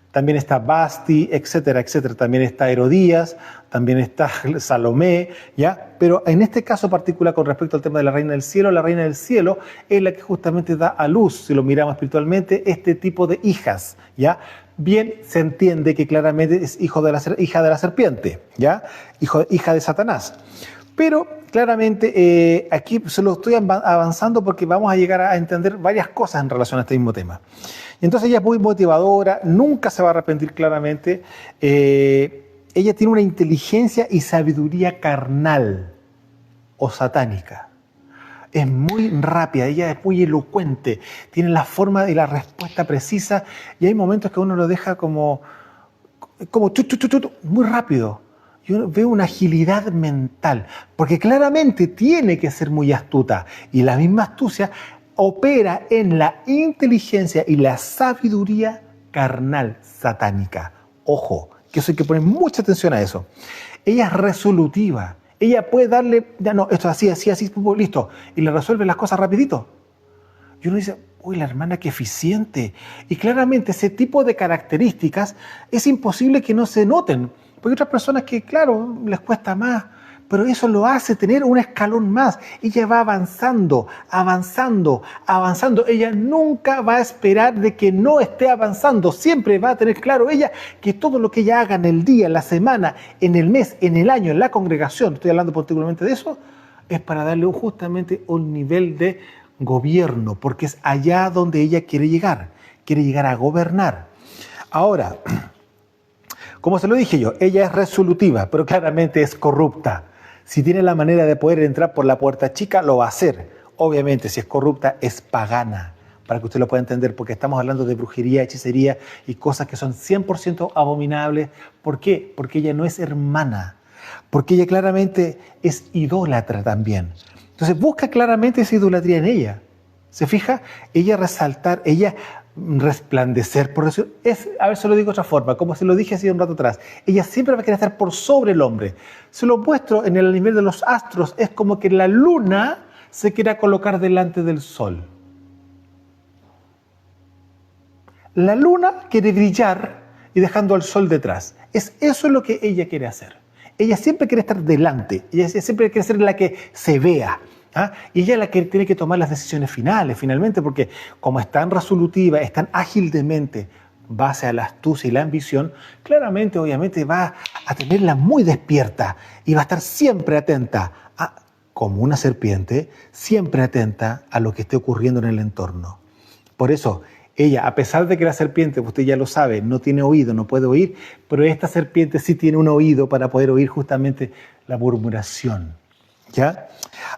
También está Basti, etcétera, etcétera. También está Herodías, también está Salomé, ¿ya? Pero en este caso particular, con respecto al tema de la reina del cielo es la que justamente da a luz, si lo miramos espiritualmente, este tipo de hijas, ¿ya? Bien se entiende que claramente es hija de la serpiente, ¿ya? Hija de Satanás. Pero claramente aquí se lo estoy avanzando porque vamos a llegar a entender varias cosas en relación a este mismo tema. Y entonces ella es muy motivadora, nunca se va a arrepentir claramente. Ella tiene una inteligencia y sabiduría carnal o satánica. Es muy rápida, ella es muy elocuente, tiene la forma y la respuesta precisa y hay momentos que uno lo deja como muy rápido. Yo veo una agilidad mental, porque claramente tiene que ser muy astuta y la misma astucia opera en la inteligencia y la sabiduría carnal satánica. Ojo, que eso hay que poner mucha atención a eso. Ella es resolutiva, ella puede darle, ya no, esto es así, listo, y le resuelve las cosas rapidito. Y uno dice, uy, la hermana qué eficiente. Y claramente ese tipo de características es imposible que no se noten. Porque hay otras personas que, claro, les cuesta más, pero eso lo hace tener un escalón más. Ella va avanzando. Ella nunca va a esperar de que no esté avanzando. Siempre va a tener claro ella que todo lo que ella haga en el día, en la semana, en el mes, en el año, en la congregación, estoy hablando particularmente de eso, es para darle justamente un nivel de gobierno, porque es allá donde ella quiere llegar a gobernar. Ahora, como se lo dije yo, ella es resolutiva, pero claramente es corrupta. Si tiene la manera de poder entrar por la puerta chica, lo va a hacer. Obviamente, si es corrupta, es pagana, para que usted lo pueda entender, porque estamos hablando de brujería, hechicería y cosas que son 100% abominables. ¿Por qué? Porque ella no es hermana, porque ella claramente es idólatra también. Entonces busca claramente esa idolatría en ella. ¿Se fija? Ella resaltar, ella resplandecer, por eso a ver, se lo digo de otra forma, como se lo dije hace un rato atrás, ella siempre va a querer estar por sobre el hombre. Se lo muestro en el nivel de los astros, es como que la luna se quiera colocar delante del sol. La luna quiere brillar y dejando al sol detrás. Eso es lo que ella quiere hacer. Ella siempre quiere estar delante, ella siempre quiere ser la que se vea. ¿Ah? Y ella es la que tiene que tomar las decisiones finalmente, porque como es tan resolutiva, es tan ágil de mente, base a la astucia y la ambición, claramente, obviamente, va a tenerla muy despierta y va a estar siempre atenta, como una serpiente, siempre atenta a lo que esté ocurriendo en el entorno. Por eso, ella, a pesar de que la serpiente, usted ya lo sabe, no tiene oído, no puede oír, pero esta serpiente sí tiene un oído para poder oír justamente la murmuración. ¿Ya?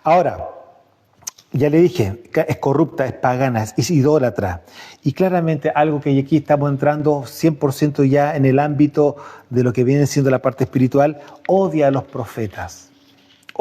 Ahora, Ya le dije, es corrupta, es pagana, es idólatra. Y claramente algo que aquí estamos entrando 100% ya en el ámbito de lo que viene siendo la parte espiritual, odia a los profetas.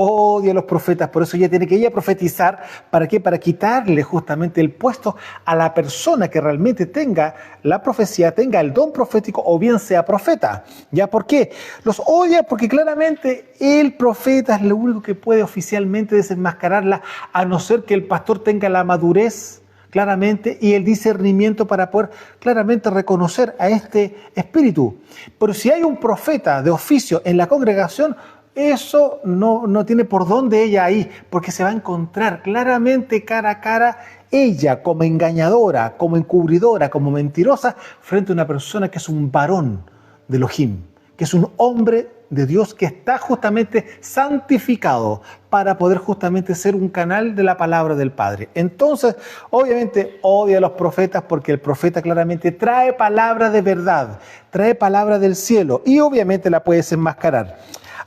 Odia a los profetas, por eso ella tiene que ella profetizar. ¿Para qué? Para quitarle justamente el puesto a la persona que realmente tenga la profecía, tenga el don profético o bien sea profeta. ¿Ya por qué? Los odia porque claramente el profeta es lo único que puede oficialmente desenmascararla, a no ser que el pastor tenga la madurez claramente y el discernimiento para poder claramente reconocer a este espíritu. Pero si hay un profeta de oficio en la congregación, eso no tiene por dónde ella ahí, porque se va a encontrar claramente cara a cara ella como engañadora, como encubridora, como mentirosa, frente a una persona que es un varón de Elohim, que es un hombre de Dios que está justamente santificado para poder justamente ser un canal de la palabra del Padre. Entonces, obviamente, odia a los profetas porque el profeta claramente trae palabra de verdad, trae palabra del cielo y obviamente la puede desenmascarar.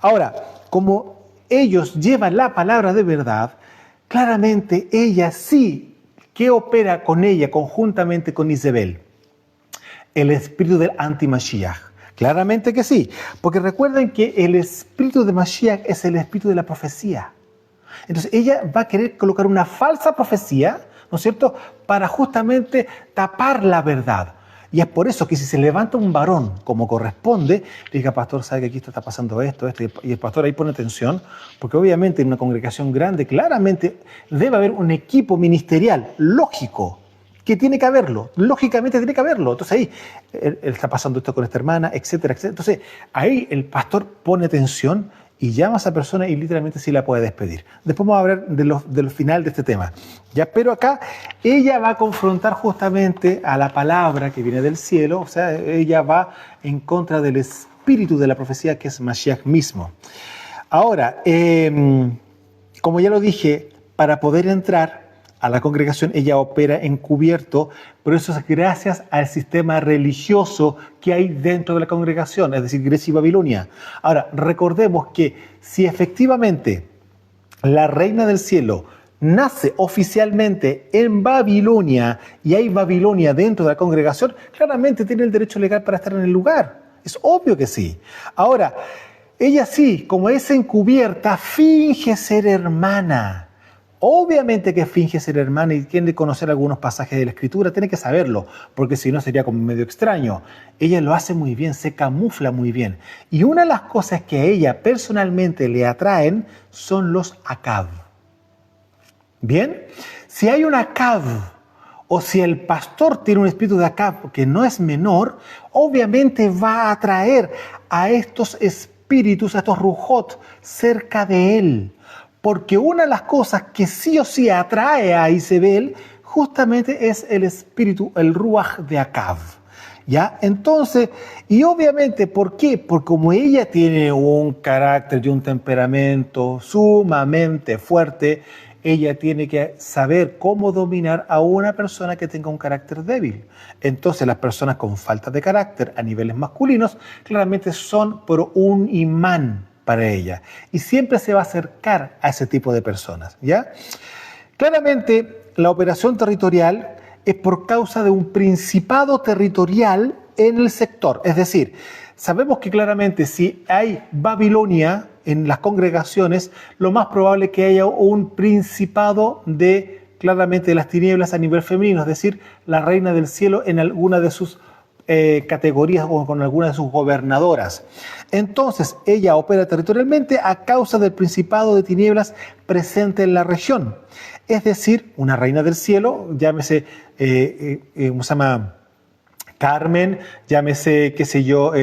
Ahora, como ellos llevan la palabra de verdad, claramente ella sí que opera con ella conjuntamente con Isabel, el espíritu del anti-Mashiach. Claramente que sí, porque recuerden que el espíritu de Mashiach es el espíritu de la profecía. Entonces ella va a querer colocar una falsa profecía, ¿no es cierto?, para justamente tapar la verdad. Y es por eso que si se levanta un varón como corresponde, le diga, pastor, ¿sabe que aquí está pasando esto? Y el pastor ahí pone atención, porque obviamente en una congregación grande, claramente debe haber un equipo ministerial, lógico, que tiene que haberlo, lógicamente tiene que haberlo. Entonces ahí, él está pasando esto con esta hermana, etcétera, etcétera. Entonces ahí el pastor pone atención y llama a esa persona y literalmente sí la puede despedir. Después vamos a hablar del final de este tema. Ya, pero acá ella va a confrontar justamente a la palabra que viene del cielo, o sea, ella va en contra del espíritu de la profecía que es Mashiach mismo. Ahora, como ya lo dije, para poder entrar a la congregación, ella opera encubierto, pero eso es gracias al sistema religioso que hay dentro de la congregación, es decir, Grecia y Babilonia. Ahora, recordemos que si efectivamente la reina del cielo nace oficialmente en Babilonia y hay Babilonia dentro de la congregación, claramente tiene el derecho legal para estar en el lugar. Es obvio que sí. Ahora, ella sí, como es encubierta, finge ser hermana. Obviamente que finge ser hermana y tiene que conocer algunos pasajes de la Escritura, tiene que saberlo, porque si no sería como medio extraño. Ella lo hace muy bien, se camufla muy bien. Y una de las cosas que a ella personalmente le atraen son los Acab. Bien, si hay un Acab o si el pastor tiene un espíritu de Acab que no es menor, obviamente va a atraer a estos espíritus, a estos rujot cerca de él. Porque una de las cosas que sí o sí atrae a Isabel justamente es el espíritu, el ruaj de Acab. ¿Ya? Entonces, y obviamente, ¿por qué? Porque como ella tiene un carácter y un temperamento sumamente fuerte, ella tiene que saber cómo dominar a una persona que tenga un carácter débil. Entonces, las personas con falta de carácter a niveles masculinos claramente son por un imán para ella y siempre se va a acercar a ese tipo de personas, ¿ya? Claramente, la operación territorial es por causa de un principado territorial en el sector, es decir, sabemos que claramente si hay Babilonia en las congregaciones, lo más probable es que haya un principado de claramente de las tinieblas a nivel femenino, es decir, la reina del cielo en alguna de sus categorías o con alguna de sus gobernadoras. Entonces, ella opera territorialmente a causa del principado de tinieblas presente en la región. Es decir, una reina del cielo, llámese, ¿cómo se llama? Carmen, llámese, qué sé yo,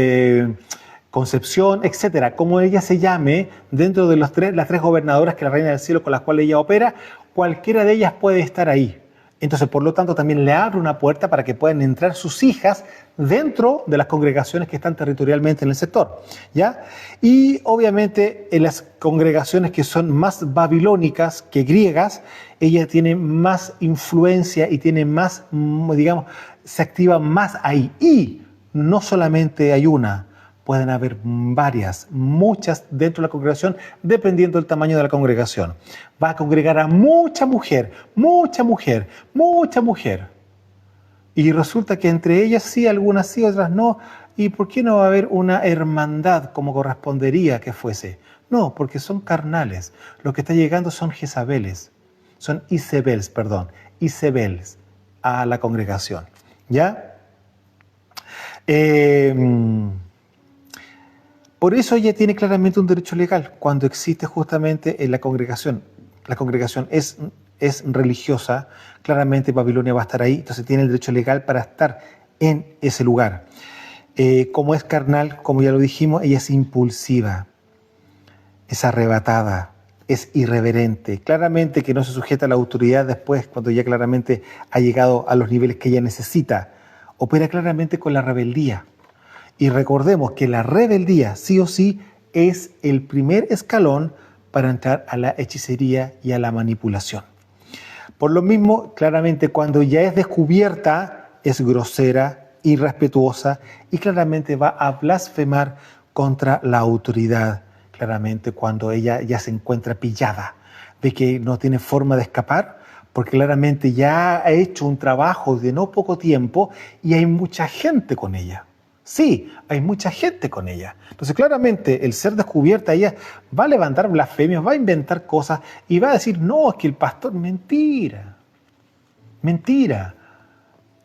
Concepción, etcétera. Como ella se llame, dentro de las tres gobernadoras que la reina del cielo con las cuales ella opera, cualquiera de ellas puede estar ahí. Entonces, por lo tanto, también le abre una puerta para que puedan entrar sus hijas dentro de las congregaciones que están territorialmente en el sector, ¿ya? Y obviamente en las congregaciones que son más babilónicas que griegas, ella tiene más influencia y tiene más, digamos, se activa más ahí. Y no solamente hay una, pueden haber varias, muchas dentro de la congregación, dependiendo del tamaño de la congregación. Va a congregar a mucha mujer, mucha mujer, mucha mujer. Y resulta que entre ellas sí, algunas sí, otras no. ¿Y por qué no va a haber una hermandad como correspondería que fuese? No, porque son carnales. Lo que está llegando son Jezabeles, son Isebeles, perdón, Isebeles a la congregación. ¿Ya? Por eso ella tiene claramente un derecho legal cuando existe justamente en la congregación. La congregación es religiosa, claramente Babilonia va a estar ahí, entonces tiene el derecho legal para estar en ese lugar. Como es carnal, como ya lo dijimos, ella es impulsiva, es arrebatada, es irreverente. Claramente que no se sujeta a la autoridad después, cuando ya claramente ha llegado a los niveles que ella necesita. Opera claramente con la rebeldía. Y recordemos que la rebeldía, sí o sí, es el primer escalón para entrar a la hechicería y a la manipulación. Por lo mismo, claramente cuando ya es descubierta, es grosera, irrespetuosa y claramente va a blasfemar contra la autoridad. Claramente cuando ella ya se encuentra pillada, de que no tiene forma de escapar, porque claramente ya ha hecho un trabajo de no poco tiempo y hay mucha gente con ella. Sí, hay mucha gente con ella. Entonces, claramente, el ser descubierta, ella va a levantar blasfemias, va a inventar cosas y va a decir, no, es que el pastor, mentira, mentira,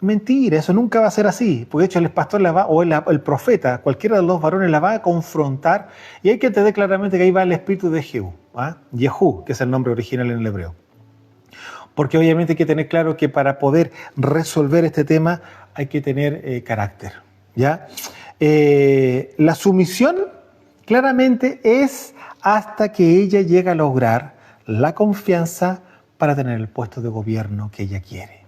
mentira, eso nunca va a ser así. Porque de hecho el pastor o el profeta, cualquiera de los dos varones la va a confrontar y hay que entender claramente que ahí va el espíritu de Jehú, Jehú, que es el nombre original en el hebreo. Porque obviamente hay que tener claro que para poder resolver este tema hay que tener carácter. ¿Ya? La sumisión claramente es hasta que ella llega a lograr la confianza para tener el puesto de gobierno que ella quiere.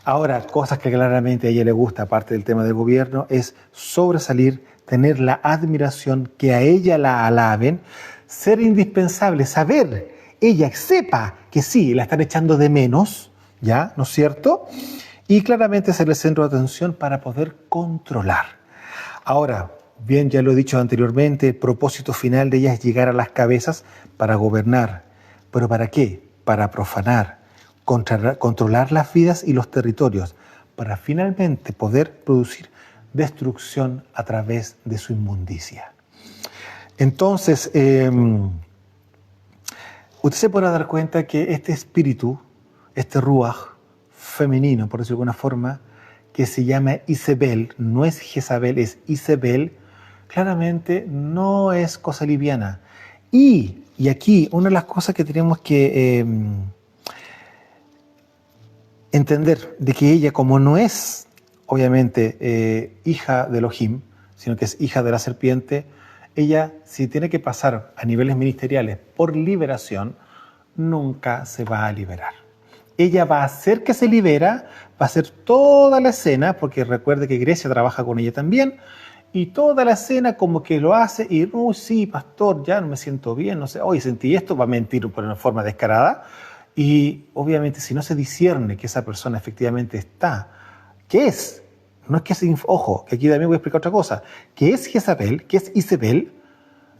Ahora, cosas que claramente a ella le gusta, aparte del tema del gobierno, es sobresalir, tener la admiración, que a ella la alaben, ser indispensable, saber, ella sepa que sí, la están echando de menos, ¿ya? ¿No es cierto? Y claramente ser el centro de atención para poder controlar. Ahora, bien, ya lo he dicho anteriormente, el propósito final de ella es llegar a las cabezas para gobernar. ¿Pero para qué? Para profanar, controlar las vidas y los territorios, para finalmente poder producir destrucción a través de su inmundicia. Entonces, usted se podrá dar cuenta que este espíritu, este ruaj, femenino, por decirlo de alguna forma, que se llama Isabel, no es Jezabel, es Isabel, claramente no es cosa liviana. Y aquí una de las cosas que tenemos que entender, de que ella, como no es obviamente hija de Elohim, sino que es hija de la serpiente, ella, si tiene que pasar a niveles ministeriales por liberación, nunca se va a liberar. Ella va a hacer que se libera, va a hacer toda la escena, porque recuerde que Grecia trabaja con ella también, y toda la escena como que lo hace y, sí, pastor, ya no me siento bien, no sé, hoy sentí esto, va a mentir por una forma descarada, y obviamente si no se discierne que esa persona efectivamente está, ¿qué es? No es que sea, ojo, que aquí también voy a explicar otra cosa, que es Jezabel, que es Isabel,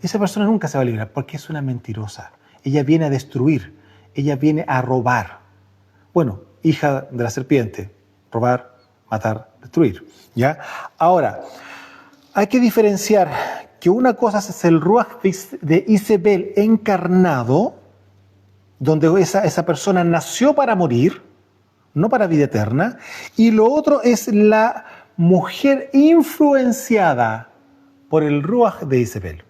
esa persona nunca se va a liberar, porque es una mentirosa. Ella viene a destruir, ella viene a robar. Bueno, hija de la serpiente, robar, matar, destruir, ¿ya? Ahora, hay que diferenciar que una cosa es el ruaj de Isabel encarnado, donde esa persona nació para morir, no para vida eterna, y lo otro es la mujer influenciada por el ruaj de Isabel.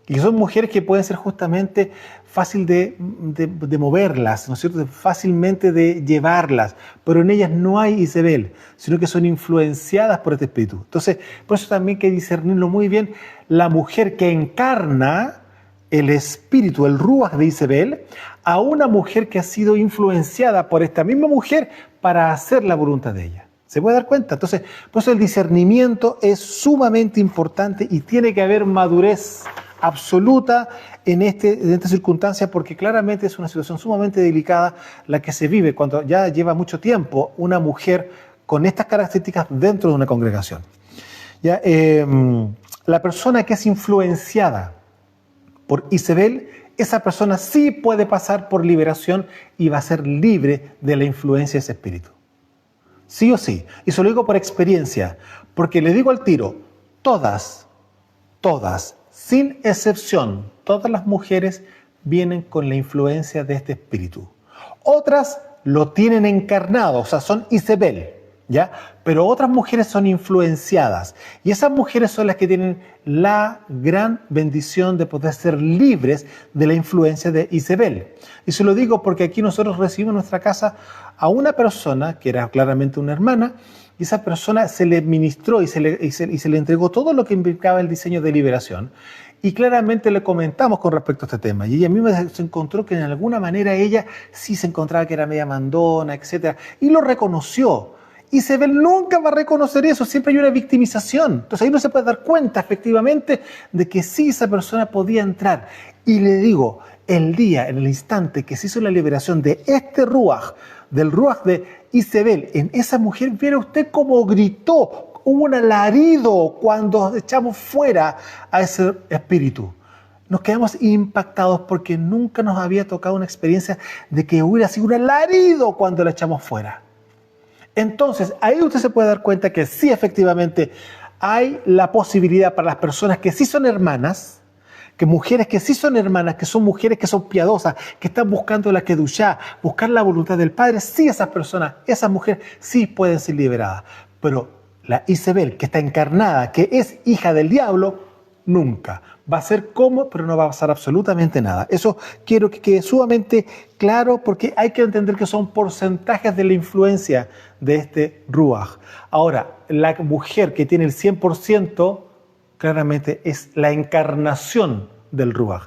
Y son mujeres que pueden ser justamente fácil de moverlas, ¿no es cierto? Fácilmente de llevarlas, pero en ellas no hay Isabel, sino que son influenciadas por este espíritu. Entonces, por eso también hay que discernirlo muy bien. La mujer que encarna el espíritu, el ruaj de Isabel, a una mujer que ha sido influenciada por esta misma mujer para hacer la voluntad de ella. ¿Se puede dar cuenta? Entonces, por eso el discernimiento es sumamente importante y tiene que haber madurez absoluta en esta circunstancia, porque claramente es una situación sumamente delicada la que se vive cuando ya lleva mucho tiempo una mujer con estas características dentro de una congregación. ¿Ya? la persona que es influenciada por Izebel, esa persona sí puede pasar por liberación y va a ser libre de la influencia de ese espíritu. Sí o sí. Y se lo digo por experiencia, porque le digo al tiro, todas, sin excepción, todas las mujeres vienen con la influencia de este espíritu. Otras lo tienen encarnado, o sea, son Izebel, ¿ya? Pero otras mujeres son influenciadas. Y esas mujeres son las que tienen la gran bendición de poder ser libres de la influencia de Izebel. Y se lo digo porque aquí nosotros recibimos en nuestra casa a una persona que era claramente una hermana, y esa persona se le ministró y se le entregó todo lo que implicaba el diseño de liberación. Y claramente le comentamos con respecto a este tema. Y ella misma se encontró que en alguna manera ella sí se encontraba que era media mandona, etc. Y lo reconoció. Izebel nunca va a reconocer eso, siempre hay una victimización. Entonces ahí uno se puede dar cuenta efectivamente de que sí esa persona podía entrar. Y le digo, el día, en el instante que se hizo la liberación de este Ruach, del Ruach de Izebel, en esa mujer, viera usted cómo gritó, hubo un alarido cuando echamos fuera a ese espíritu. Nos quedamos impactados porque nunca nos había tocado una experiencia de que hubiera sido un alarido cuando la echamos fuera. Entonces, ahí usted se puede dar cuenta que sí, efectivamente, hay la posibilidad para las personas que sí son hermanas, que mujeres que sí son hermanas, que son mujeres que son piadosas, que están buscando la kedushá, buscar la voluntad del Padre, sí esas personas, esas mujeres sí pueden ser liberadas. Pero la Izebel, que está encarnada, que es hija del diablo, nunca. Va a ser como, pero no va a pasar absolutamente nada. Eso quiero que quede sumamente claro porque hay que entender que son porcentajes de la influencia de este Ruach. Ahora, la mujer que tiene el 100%, claramente es la encarnación del Ruach.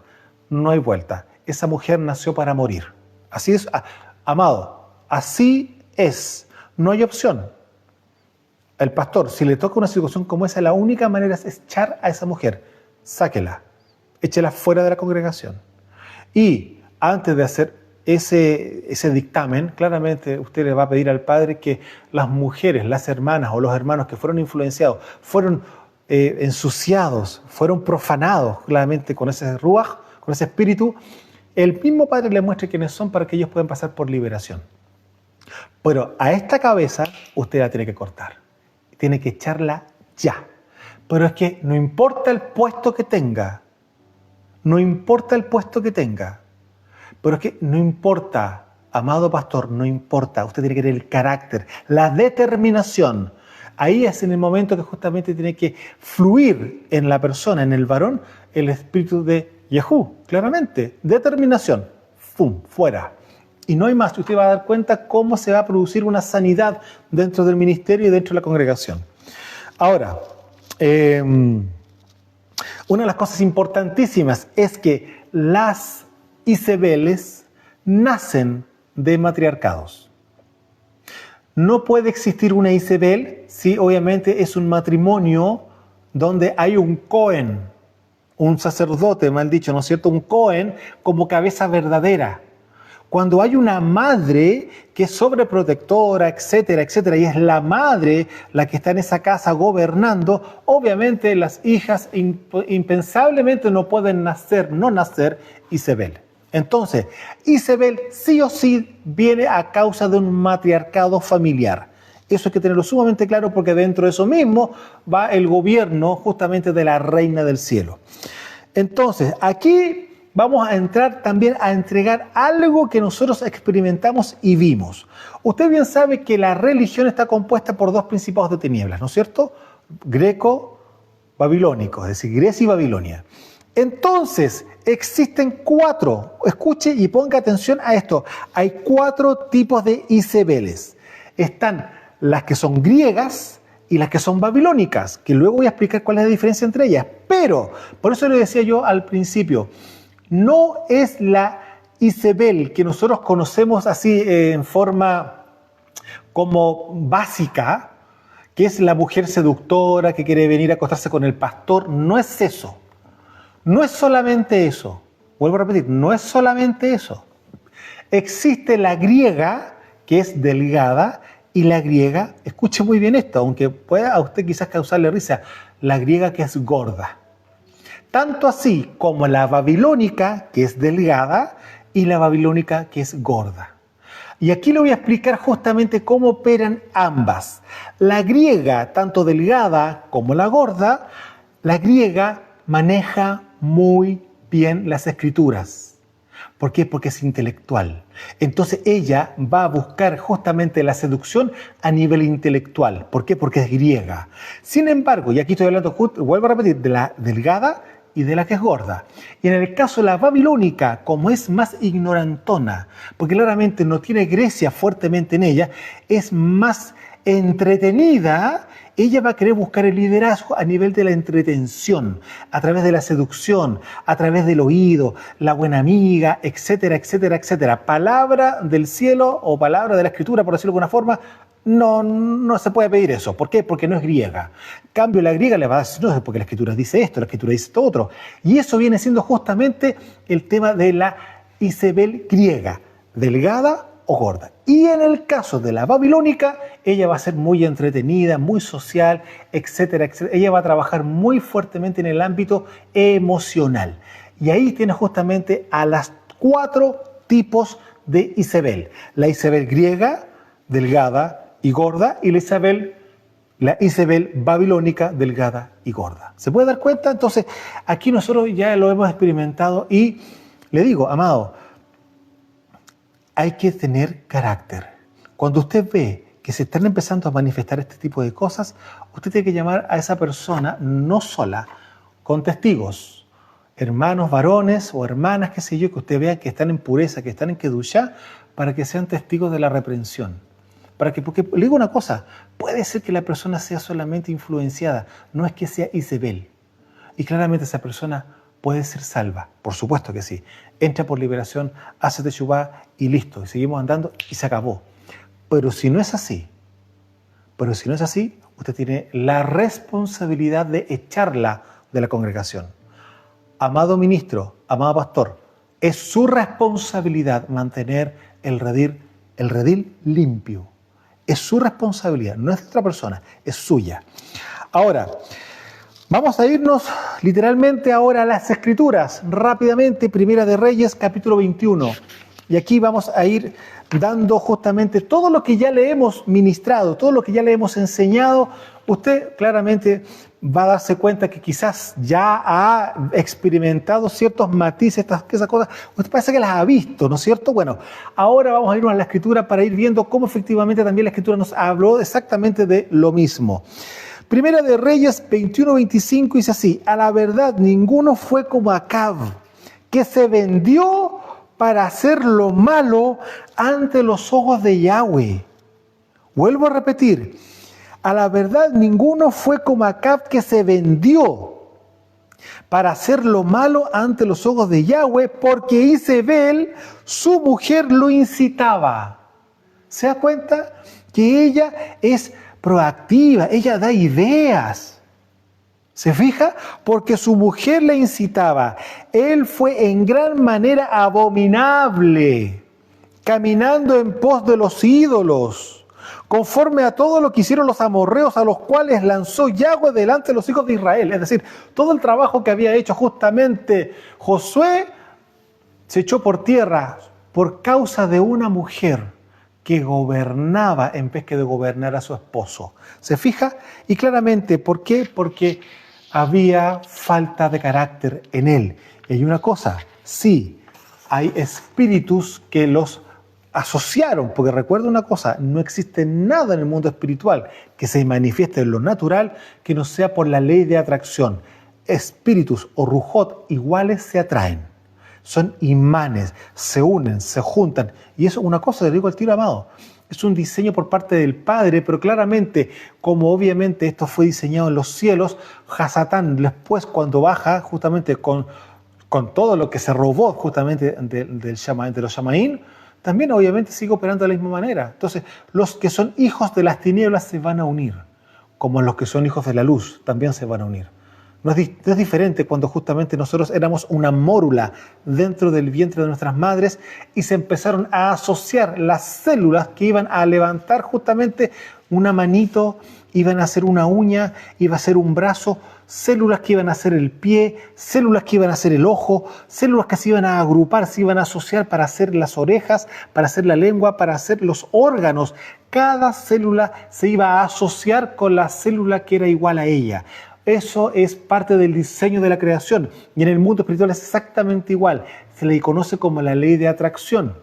No hay vuelta. Esa mujer nació para morir. Así es, amado, así es. No hay opción. El pastor, si le toca una situación como esa, la única manera es echar a esa mujer. Sáquela, échela fuera de la congregación. Y antes de hacer ese dictamen, claramente usted le va a pedir al Padre que las mujeres, las hermanas o los hermanos que fueron influenciados, fueron ensuciados, fueron profanados claramente con ese ruaj, con ese espíritu, el mismo Padre le muestre quiénes son para que ellos puedan pasar por liberación. Pero a esta cabeza usted la tiene que cortar. Tiene que echarla ya. Pero es que no importa el puesto que tenga, no importa el puesto que tenga, pero es que no importa, amado pastor, no importa, usted tiene que tener el carácter, la determinación. Ahí es en el momento que justamente tiene que fluir en la persona, en el varón, el espíritu de Yehú, claramente, determinación, ¡fum!, fuera. Y no hay más, usted va a dar cuenta cómo se va a producir una sanidad dentro del ministerio y dentro de la congregación. Ahora, una de las cosas importantísimas es que las Izebeles nacen de matriarcados. No puede existir una Izebel si obviamente es un matrimonio donde hay un Cohen, un sacerdote, mal dicho, ¿no es cierto? Un Cohen como cabeza verdadera. Cuando hay una madre que es sobreprotectora, etcétera, etcétera, y es la madre la que está en esa casa gobernando, obviamente las hijas impensablemente no pueden no nacer Izebel. Entonces, Izebel sí o sí viene a causa de un matriarcado familiar. Eso hay que tenerlo sumamente claro porque dentro de eso mismo va el gobierno justamente de la reina del cielo. Entonces, aquí vamos a entrar también a entregar algo que nosotros experimentamos y vimos. Usted bien sabe que la religión está compuesta por dos principados de tinieblas, ¿no es cierto? Greco-babilónico, es decir, Grecia y Babilonia. Entonces, existen cuatro, escuche y ponga atención a esto, hay cuatro tipos de Izebeles. Están las que son griegas y las que son babilónicas, que luego voy a explicar cuál es la diferencia entre ellas. Pero, por eso le decía yo al principio, no es la Izebel que nosotros conocemos así en forma como básica, que es la mujer seductora que quiere venir a acostarse con el pastor. No es eso. No es solamente eso. Vuelvo a repetir, no es solamente eso. Existe la griega, que es delgada, y la griega, escuche muy bien esto, aunque pueda a usted quizás causarle risa, la griega que es gorda. Tanto así como la babilónica que es delgada y la babilónica que es gorda. Y aquí le voy a explicar justamente cómo operan ambas. La griega, tanto delgada como la gorda, la griega maneja muy bien las escrituras. ¿Por qué? Porque es intelectual. Entonces ella va a buscar justamente la seducción a nivel intelectual. ¿Por qué? Porque es griega. Sin embargo, y aquí estoy hablando, vuelvo a repetir, de la delgada y de la que es gorda. Y en el caso de la babilónica, como es más ignorantona, porque claramente no tiene Grecia fuertemente en ella, es más entretenida, ella va a querer buscar el liderazgo a nivel de la entretención, a través de la seducción, a través del oído, la buena amiga, etcétera, etcétera, etcétera. Palabra del cielo o palabra de la escritura, por decirlo de alguna forma, no se puede pedir eso. ¿Por qué? Porque no es griega. En cambio, la griega le va a decir, no, es porque la escritura dice esto, la escritura dice esto otro. Y eso viene siendo justamente el tema de la Isabel griega, delgada o gorda. Y en el caso de la babilónica, ella va a ser muy entretenida, muy social, etcétera, etcétera. Ella va a trabajar muy fuertemente en el ámbito emocional. Y ahí tiene justamente a las 4 tipos de Isabel. La Isabel griega, delgada y gorda, y la Isabel babilónica, delgada y gorda. ¿Se puede dar cuenta? Entonces, aquí nosotros ya lo hemos experimentado y le digo, amado, hay que tener carácter. Cuando usted ve que se están empezando a manifestar este tipo de cosas, usted tiene que llamar a esa persona no sola, con testigos, hermanos varones o hermanas, qué sé yo, que usted vea que están en pureza, que están en kedushá, para que sean testigos de la reprensión. Porque le digo una cosa, puede ser que la persona sea solamente influenciada, no es que sea Isabel. Y claramente esa persona puede ser salva, por supuesto que sí. Entra por liberación, hace teshuvá y listo, y seguimos andando y se acabó. Pero si no es así, usted tiene la responsabilidad de echarla de la congregación. Amado ministro, amado pastor, es su responsabilidad mantener el redil limpio. Es su responsabilidad, no es de otra persona, es suya. Ahora, vamos a irnos literalmente ahora a las Escrituras, rápidamente, Primera de Reyes, capítulo 21. Y aquí vamos a ir dando justamente todo lo que ya le hemos ministrado, todo lo que ya le hemos enseñado. Usted claramente va a darse cuenta que quizás ya ha experimentado ciertos matices, esas cosas. Usted parece que las ha visto, ¿no es cierto? Bueno, ahora vamos a irnos a la Escritura para ir viendo cómo efectivamente también la Escritura nos habló exactamente de lo mismo. Primera de Reyes 21-25 dice así: a la verdad ninguno fue como Acab, que se vendió para hacer lo malo ante los ojos de Yahweh. Vuelvo a repetir, a la verdad ninguno fue como Acab, que se vendió para hacer lo malo ante los ojos de Yahweh, porque Isabel, su mujer, lo incitaba. ¿Se da cuenta? Que ella es proactiva, ella da ideas. ¿Se fija? Porque su mujer le incitaba. Él fue en gran manera abominable, caminando en pos de los ídolos, conforme a todo lo que hicieron los amorreos, a los cuales lanzó Yahweh delante de los hijos de Israel. Es decir, todo el trabajo que había hecho justamente Josué se echó por tierra por causa de una mujer que gobernaba en vez que de gobernar a su esposo. ¿Se fija? Y claramente, ¿por qué? Porque había falta de carácter en él. Y hay una cosa, sí, hay espíritus que los asociaron, porque recuerda una cosa, no existe nada en el mundo espiritual que se manifieste en lo natural que no sea por la ley de atracción. Espíritus o rujot iguales se atraen. Son imanes, se unen, se juntan. Y eso, una cosa, le digo al tiro, amado, es un diseño por parte del Padre, pero claramente, como obviamente esto fue diseñado en los cielos, Hasatán después cuando baja justamente con todo lo que se robó justamente de los Shamaín, también obviamente sigue operando de la misma manera. Entonces, los que son hijos de las tinieblas se van a unir, como los que son hijos de la luz también se van a unir. No es diferente cuando justamente nosotros éramos una mórula dentro del vientre de nuestras madres y se empezaron a asociar las células que iban a levantar justamente una manito, iban a hacer una uña, iba a ser un brazo, células que iban a hacer el pie, células que iban a hacer el ojo, células que se iban a agrupar, se iban a asociar para hacer las orejas, para hacer la lengua, para hacer los órganos. Cada célula se iba a asociar con la célula que era igual a ella. Eso es parte del diseño de la creación y en el mundo espiritual es exactamente igual. Se le conoce como la ley de atracción.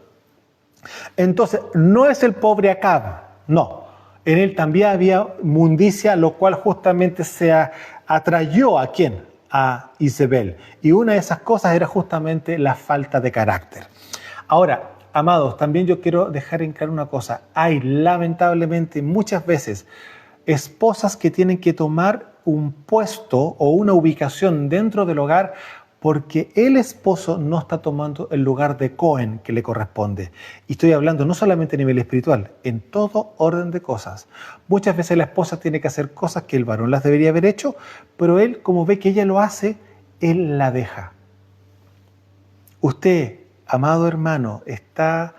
Entonces, no es el pobre Acab, no. En él también había mundicia, lo cual justamente se atrayó ¿a quién? A Isabel. Y una de esas cosas era justamente la falta de carácter. Ahora, amados, también yo quiero dejar en claro una cosa. Hay lamentablemente muchas veces esposas que tienen que tomar un puesto o una ubicación dentro del hogar porque el esposo no está tomando el lugar de Cohen que le corresponde. Y estoy hablando no solamente a nivel espiritual, en todo orden de cosas. Muchas veces la esposa tiene que hacer cosas que el varón las debería haber hecho, pero él, como ve que ella lo hace, él la deja. Usted, amado hermano, está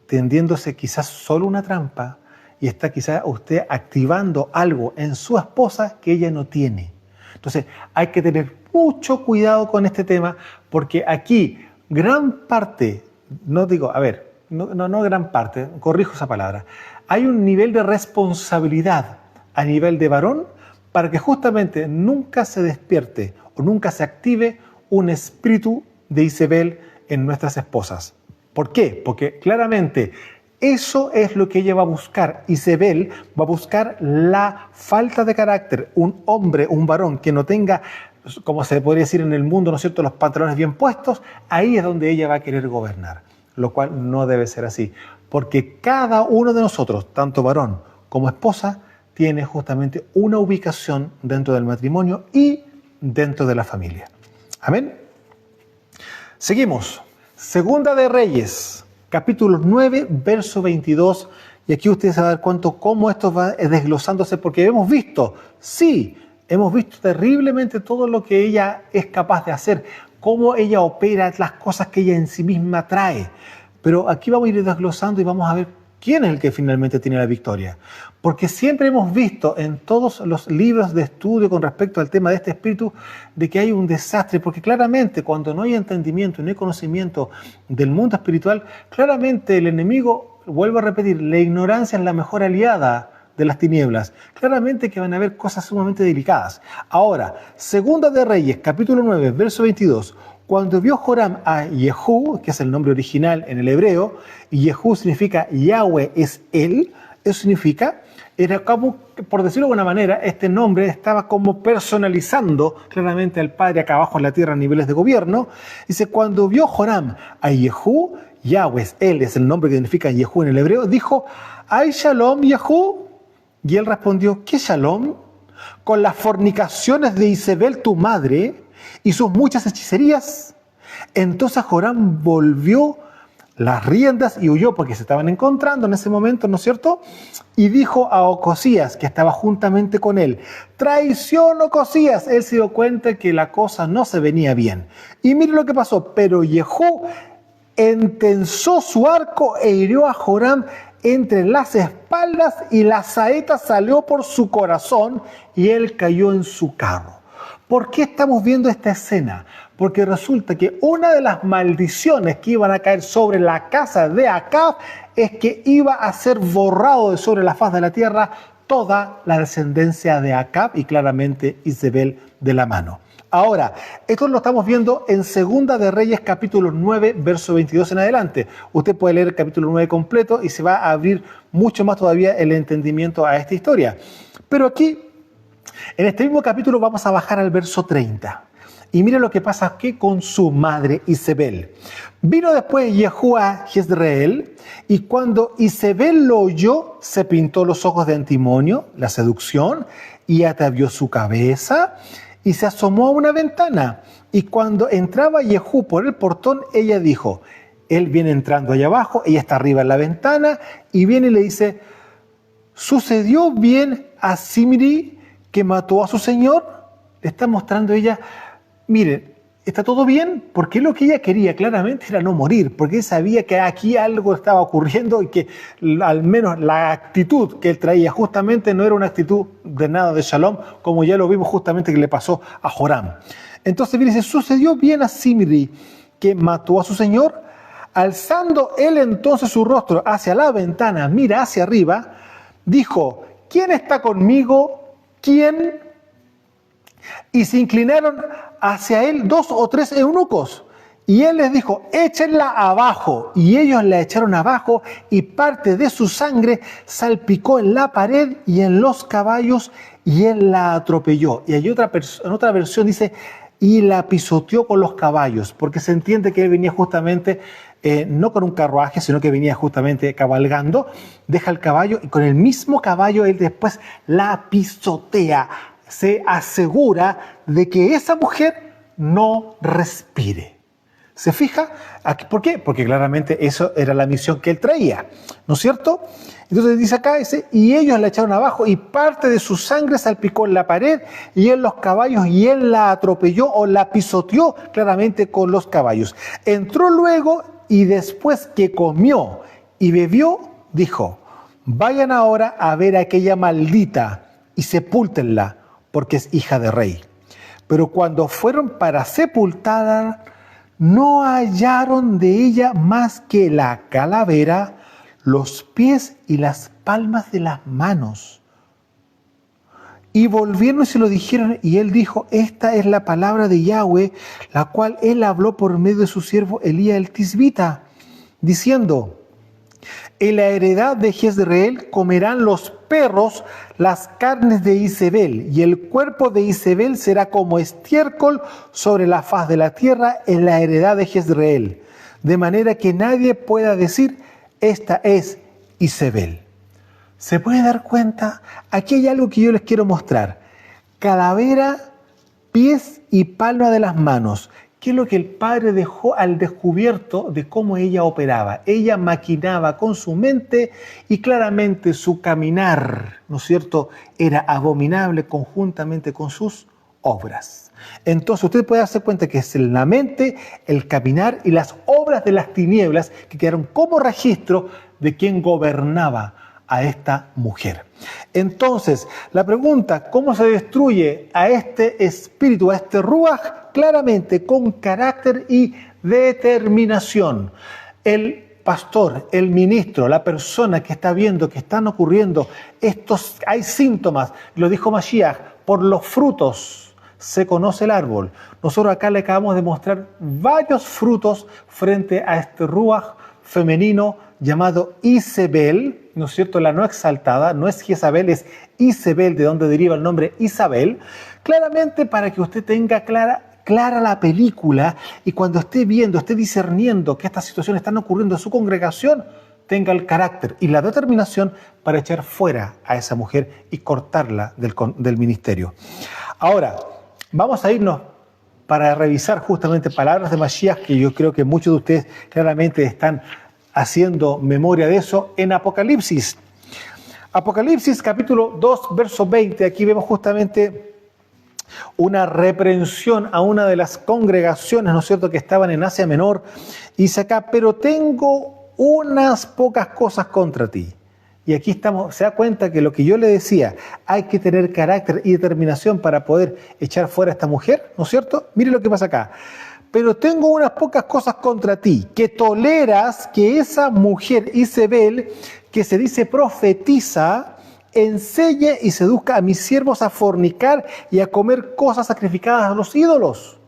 tendiéndose quizás solo una trampa y está quizás usted activando algo en su esposa que ella no tiene. Entonces hay que tener mucho cuidado con este tema porque aquí gran parte, no gran parte, corrijo esa palabra, hay un nivel de responsabilidad a nivel de varón para que justamente nunca se despierte o nunca se active un espíritu de Isabel en nuestras esposas. ¿Por qué? Porque claramente eso es lo que ella va a buscar. Isabel va a buscar la falta de carácter. Un hombre, un varón que no tenga, como se podría decir en el mundo, ¿no es cierto?, los pantalones bien puestos, ahí es donde ella va a querer gobernar. Lo cual no debe ser así. Porque cada uno de nosotros, tanto varón como esposa, tiene justamente una ubicación dentro del matrimonio y dentro de la familia. Amén. Seguimos. Segunda de Reyes, capítulo 9, verso 22. Y aquí ustedes se van a dar cuenta cómo esto va desglosándose, porque hemos visto terriblemente todo lo que ella es capaz de hacer, cómo ella opera, las cosas que ella en sí misma trae. Pero aquí vamos a ir desglosando y vamos a ver quién es el que finalmente tiene la victoria. Porque siempre hemos visto en todos los libros de estudio con respecto al tema de este espíritu de que hay un desastre, porque claramente cuando no hay entendimiento, no hay conocimiento del mundo espiritual, claramente el enemigo, vuelvo a repetir, la ignorancia es la mejor aliada de las tinieblas. Claramente que van a haber cosas sumamente delicadas. Ahora, Segunda de Reyes, capítulo 9, verso 22. Cuando vio Joram a Jehú, que es el nombre original en el hebreo, y Jehú significa Yahweh es él, eso significa, era como, por decirlo de alguna manera, este nombre estaba como personalizando claramente al Padre acá abajo en la tierra a niveles de gobierno. Dice, cuando vio Joram a Jehú, Yahweh es él, es el nombre que significa Jehú en el hebreo, dijo, ¿hay shalom, Jehú? Y él respondió, ¿qué shalom? Con las fornicaciones de Isabel tu madre y sus muchas hechicerías. Entonces Joram volvió las riendas y huyó porque se estaban encontrando en ese momento, ¿no es cierto? Y dijo a Ocosías, que estaba juntamente con él, traición Ocosías. Él se dio cuenta que la cosa no se venía bien. Y mire lo que pasó, pero Jehú entensó su arco e hirió a Joram entre las espaldas y la saeta salió por su corazón y él cayó en su carro. ¿Por qué estamos viendo esta escena? Porque resulta que una de las maldiciones que iban a caer sobre la casa de Acab es que iba a ser borrado de sobre la faz de la tierra toda la descendencia de Acab y claramente Isabel de la mano. Ahora, esto lo estamos viendo en Segunda de Reyes capítulo 9, verso 22 en adelante. Usted puede leer el capítulo 9 completo y se va a abrir mucho más todavía el entendimiento a esta historia. Pero aquí, en este mismo capítulo vamos a bajar al verso 30. Y mire lo que pasa aquí con su madre Isabel. Vino después Jehú a Jezreel, y cuando Isabel lo oyó, se pintó los ojos de antimonio, la seducción, y atavió su cabeza, y se asomó a una ventana. Y cuando entraba Jehú por el portón, ella dijo, él viene entrando allá abajo, ella está arriba en la ventana, y viene y le dice, ¿sucedió bien a Zimri que mató a su señor? le está mostrando ella, miren, está todo bien, porque lo que ella quería claramente era no morir, porque él sabía que aquí algo estaba ocurriendo y que al menos la actitud que él traía justamente no era una actitud de nada de shalom, como ya lo vimos justamente que le pasó a Joram. Entonces viene y dice, sucedió bien a Zimri, que mató a su señor, alzando él entonces su rostro hacia la ventana, mira hacia arriba, dijo, ¿quién está conmigo? ¿Quién? Y se inclinaron hacia él 2 o 3 eunucos. Y él les dijo, échenla abajo. Y ellos la echaron abajo y parte de su sangre salpicó en la pared y en los caballos y él la atropelló. Y hay en otra versión dice, y la pisoteó con los caballos, porque se entiende que él venía justamente, no con un carruaje, sino que venía justamente cabalgando, deja el caballo y con el mismo caballo él después la pisotea. Se asegura de que esa mujer no respire. ¿Se fija? ¿Por qué? Porque claramente eso era la misión que él traía, ¿no es cierto? Entonces dice acá, y ellos la echaron abajo y parte de su sangre salpicó en la pared y en los caballos y él la atropelló o la pisoteó claramente con los caballos. Entró luego y después que comió y bebió, dijo, vayan ahora a ver a aquella maldita y sepúltenla, porque es hija de rey. Pero cuando fueron para sepultarla, no hallaron de ella más que la calavera, los pies y las palmas de las manos. Y volvieron y se lo dijeron, y él dijo, esta es la palabra de Yahweh, la cual él habló por medio de su siervo Elías el Tisbita, diciendo, en la heredad de Jezreel comerán los perros las carnes de Izebel, y el cuerpo de Izebel será como estiércol sobre la faz de la tierra en la heredad de Jezreel, de manera que nadie pueda decir, esta es Izebel. ¿Se puede dar cuenta? Aquí hay algo que yo les quiero mostrar. Calavera, pies y palma de las manos. ¿Qué es lo que el padre dejó al descubierto de cómo ella operaba? Ella maquinaba con su mente y claramente su caminar, ¿no es cierto?, era abominable conjuntamente con sus obras. Entonces usted puede darse cuenta que es la mente, el caminar y las obras de las tinieblas que quedaron como registro de quien gobernaba a esta mujer. Entonces, la pregunta, ¿cómo se destruye a este espíritu, a este ruaj? Claramente con carácter y determinación. El pastor, el ministro, la persona que está viendo que están ocurriendo hay síntomas, lo dijo Mashiach, por los frutos se conoce el árbol. Nosotros acá le acabamos de mostrar varios frutos frente a este ruaj femenino llamado Izebel, ¿no es cierto? La no exaltada, no es Jezabel, es Izebel, de donde deriva el nombre Isabel, claramente para que usted tenga clara la película y cuando esté viendo, esté discerniendo que estas situaciones están ocurriendo en su congregación, tenga el carácter y la determinación para echar fuera a esa mujer y cortarla del ministerio. Ahora, vamos a irnos para revisar justamente palabras de Mashiach, que yo creo que muchos de ustedes claramente están haciendo memoria de eso en Apocalipsis. Apocalipsis capítulo 2, verso 20, aquí vemos justamente una reprensión a una de las congregaciones, ¿no es cierto?, que estaban en Asia Menor, y dice acá, pero tengo unas pocas cosas contra ti. Y aquí se da cuenta que lo que yo le decía, hay que tener carácter y determinación para poder echar fuera a esta mujer, ¿no es cierto? Mire lo que pasa acá. Pero tengo unas pocas cosas contra ti, que toleras que esa mujer Izebel, que se dice profetiza, enseñe y seduzca a mis siervos a fornicar y a comer cosas sacrificadas a los ídolos.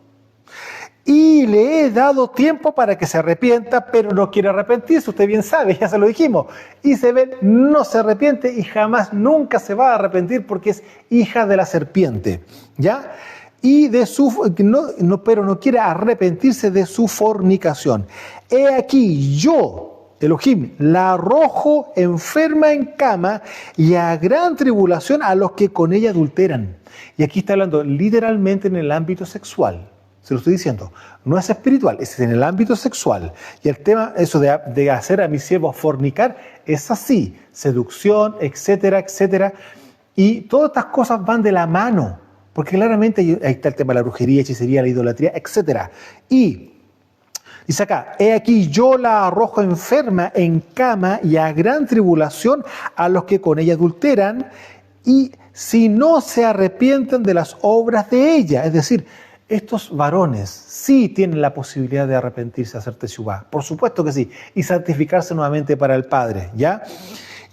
Y le he dado tiempo para que se arrepienta, pero no quiere arrepentirse. Usted bien sabe, ya se lo dijimos. Izebel no se arrepiente y jamás, nunca se va a arrepentir porque es hija de la serpiente, ¿ya? Y pero no quiere arrepentirse de su fornicación. He aquí yo, Elohim, la arrojo enferma en cama y a gran tribulación a los que con ella adulteran. Y aquí está hablando literalmente en el ámbito sexual. Se lo estoy diciendo, no es espiritual, es en el ámbito sexual. Y el tema, eso de hacer a mis siervos fornicar, es así, seducción, etcétera, etcétera. Y todas estas cosas van de la mano. Porque claramente ahí está el tema de la brujería, hechicería, la idolatría, etc. Y dice acá, he aquí yo la arrojo enferma en cama y a gran tribulación a los que con ella adulteran, y si no se arrepienten de las obras de ella. Es decir, estos varones sí tienen la posibilidad de arrepentirse, hacer teshuvá, por supuesto que sí, y santificarse nuevamente para el Padre, ¿ya?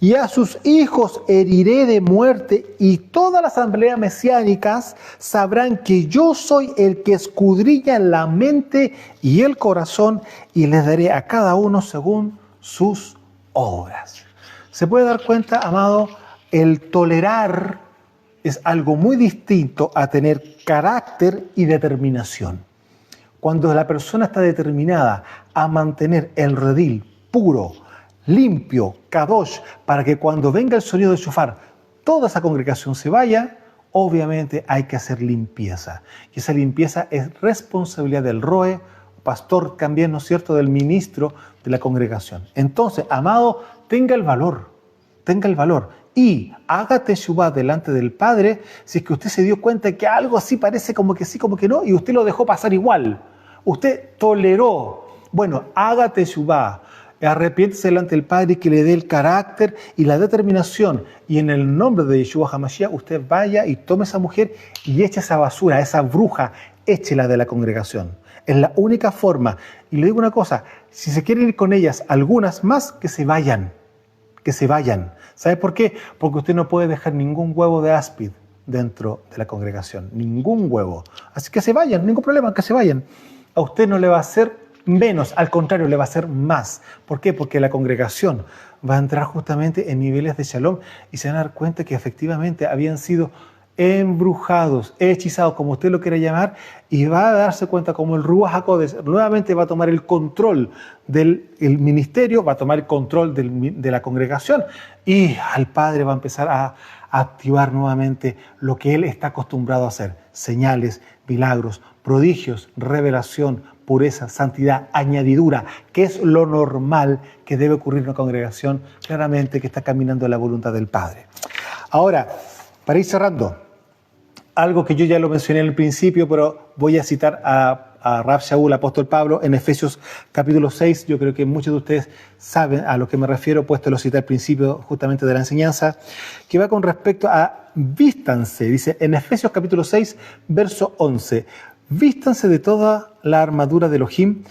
Y a sus hijos heriré de muerte, y todas las asambleas mesiánicas sabrán que yo soy el que escudriña la mente y el corazón, y les daré a cada uno según sus obras. Se puede dar cuenta, amado, el tolerar es algo muy distinto a tener carácter y determinación. Cuando la persona está determinada a mantener el redil puro, limpio, kadosh, para que cuando venga el sonido del shofar, toda esa congregación se vaya, obviamente hay que hacer limpieza. Y esa limpieza es responsabilidad del roe, pastor también, ¿no es cierto?, del ministro de la congregación. Entonces, amado, tenga el valor y haga teshuvá delante del Padre si es que usted se dio cuenta que algo así parece como que sí, como que no, y usted lo dejó pasar igual. Usted toleró. Bueno, haga teshuvá, arrepiéntese delante del Padre, que le dé el carácter y la determinación. Y en el nombre de Yeshua HaMashiach, usted vaya y tome a esa mujer y eche esa basura, esa bruja, échela de la congregación. Es la única forma. Y le digo una cosa, si se quieren ir con ellas, algunas más, que se vayan. Que se vayan. ¿Sabe por qué? Porque usted no puede dejar ningún huevo de áspid dentro de la congregación. Ningún huevo. Así que se vayan, ningún problema, que se vayan. A usted no le va a hacer menos, al contrario, le va a hacer más. ¿Por qué? Porque la congregación va a entrar justamente en niveles de shalom y se van a dar cuenta que efectivamente habían sido embrujados, hechizados, como usted lo quiera llamar, y va a darse cuenta como el Ruach HaKodesh nuevamente va a tomar el control del ministerio, va a tomar el control de la congregación, y al Padre va a empezar a activar nuevamente lo que Él está acostumbrado a hacer: señales, milagros, prodigios, revelación, pureza, santidad, añadidura, que es lo normal que debe ocurrir en una congregación claramente que está caminando en la voluntad del Padre. Ahora, para ir cerrando, algo que yo ya lo mencioné en el principio, pero voy a citar a Rav Shaul, apóstol Pablo, en Efesios capítulo 6. Yo creo que muchos de ustedes saben a lo que me refiero, puesto lo cité al principio justamente de la enseñanza, que va con respecto a vístanse. Dice en Efesios capítulo 6, verso 11, vístanse de toda la armadura de Elohim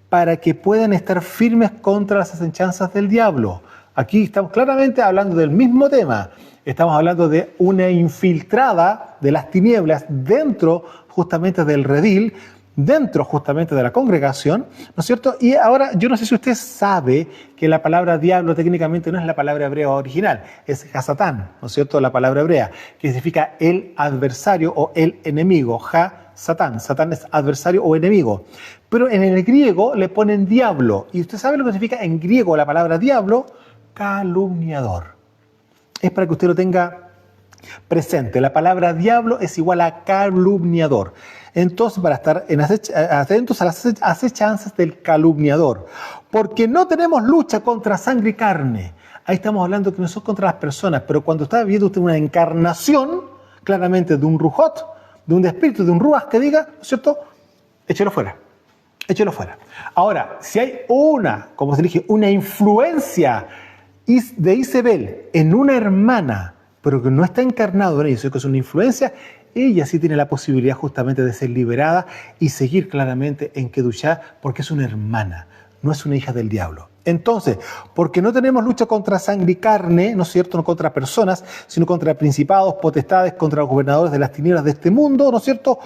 para que puedan estar firmes contra las acechanzas del diablo. Aquí estamos claramente hablando del mismo tema. Estamos hablando de una infiltrada de las tinieblas dentro justamente del redil, dentro justamente de la congregación, ¿no es cierto? Y ahora, yo no sé si usted sabe que la palabra diablo técnicamente no es la palabra hebrea original, es Hasatán, ¿no es cierto? La palabra hebrea, que significa el adversario o el enemigo, Satán. Satán es adversario o enemigo. Pero en el griego le ponen diablo. ¿Y usted sabe lo que significa en griego la palabra diablo? Calumniador. Es para que usted lo tenga presente. La palabra diablo es igual a calumniador. Entonces, para estar atentos a las acechanzas del calumniador. Porque no tenemos lucha contra sangre y carne. Ahí estamos hablando que no son contra las personas, pero cuando está viendo usted una encarnación, claramente de un rujot, de un espíritu, de un ruach que diga, ¿no es cierto? Échelo fuera. Échelo fuera. Ahora, si hay como se dije, una influencia de Isabel en una hermana, pero que no está encarnado en ella, sino que es una influencia, ella sí tiene la posibilidad justamente de ser liberada y seguir claramente en Kedushá, porque es una hermana, no es una hija del diablo. Entonces, porque no tenemos lucha contra sangre y carne, ¿no es cierto?, no contra personas, sino contra principados, potestades, contra los gobernadores de las tinieblas de este mundo, ¿no es cierto?,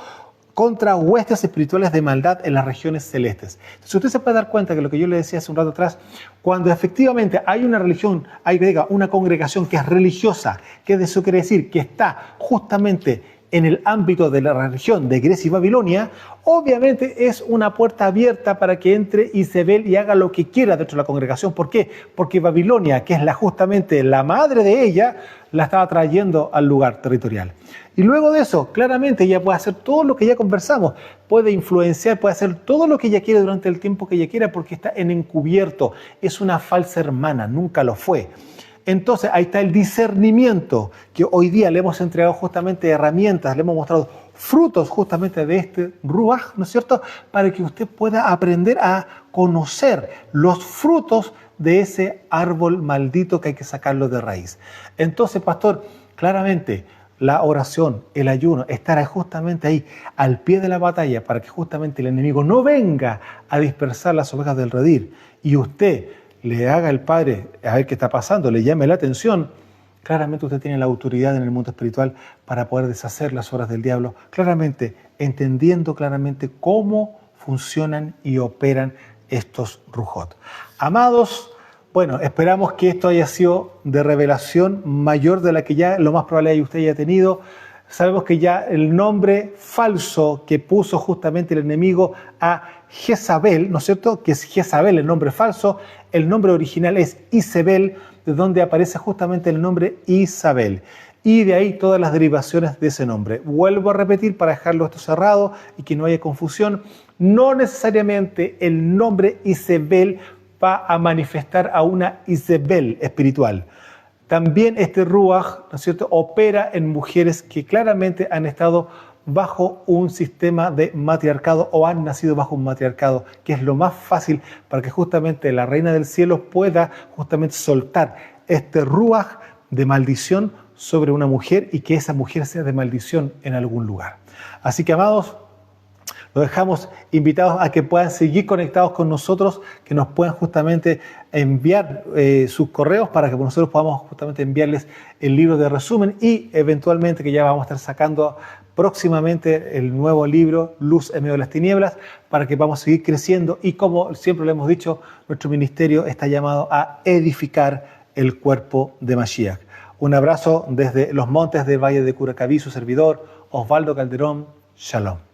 contra huestes espirituales de maldad en las regiones celestes. Entonces usted se puede dar cuenta que lo que yo le decía hace un rato atrás, cuando efectivamente hay una religión, hay una congregación que es religiosa, que eso quiere decir que está justamente en el ámbito de la religión de Grecia y Babilonia, obviamente es una puerta abierta para que entre Isabel y haga lo que quiera dentro de la congregación. ¿Por qué? Porque Babilonia, que es justamente la madre de ella, la estaba trayendo al lugar territorial. Y luego de eso, claramente ella puede hacer todo lo que ya conversamos, puede influenciar, puede hacer todo lo que ella quiere durante el tiempo que ella quiera, porque está en encubierto. Es una falsa hermana, nunca lo fue. Entonces ahí está el discernimiento, que hoy día le hemos entregado justamente herramientas, le hemos mostrado frutos justamente de este Ruach, ¿no es cierto? Para que usted pueda aprender a conocer los frutos de ese árbol maldito que hay que sacarlo de raíz. Entonces, pastor, claramente la oración, el ayuno, estará justamente ahí al pie de la batalla para que justamente el enemigo no venga a dispersar las ovejas del redil y usted le haga al Padre a ver qué está pasando, le llame la atención. Claramente usted tiene la autoridad en el mundo espiritual para poder deshacer las obras del diablo, claramente entendiendo claramente cómo funcionan y operan estos Rujot. Amados, bueno, esperamos que esto haya sido de revelación mayor de la que ya lo más probable es que usted haya tenido. Sabemos que ya el nombre falso que puso justamente el enemigo a Jezabel, ¿no es cierto? Que es Jezabel el nombre falso, el nombre original es Isabel, de donde aparece justamente el nombre Isabel. Y de ahí todas las derivaciones de ese nombre. Vuelvo a repetir para dejarlo esto cerrado y que no haya confusión. No necesariamente el nombre Isabel va a manifestar a una Isabel espiritual. También este Ruach, ¿no es cierto?, opera en mujeres que claramente han estado bajo un sistema de matriarcado o han nacido bajo un matriarcado, que es lo más fácil para que justamente la Reina del Cielo pueda justamente soltar este Ruach de maldición sobre una mujer y que esa mujer sea de maldición en algún lugar. Así que, amados, los dejamos invitados a que puedan seguir conectados con nosotros, que nos puedan justamente enviar sus correos para que nosotros podamos justamente enviarles el libro de resumen y eventualmente que ya vamos a estar sacando próximamente el nuevo libro Luz en medio de las tinieblas para que podamos seguir creciendo y como siempre lo hemos dicho, nuestro ministerio está llamado a edificar el cuerpo de Mashiach. Un abrazo desde los montes del Valle de Curacaví, su servidor Osvaldo Calderón. Shalom.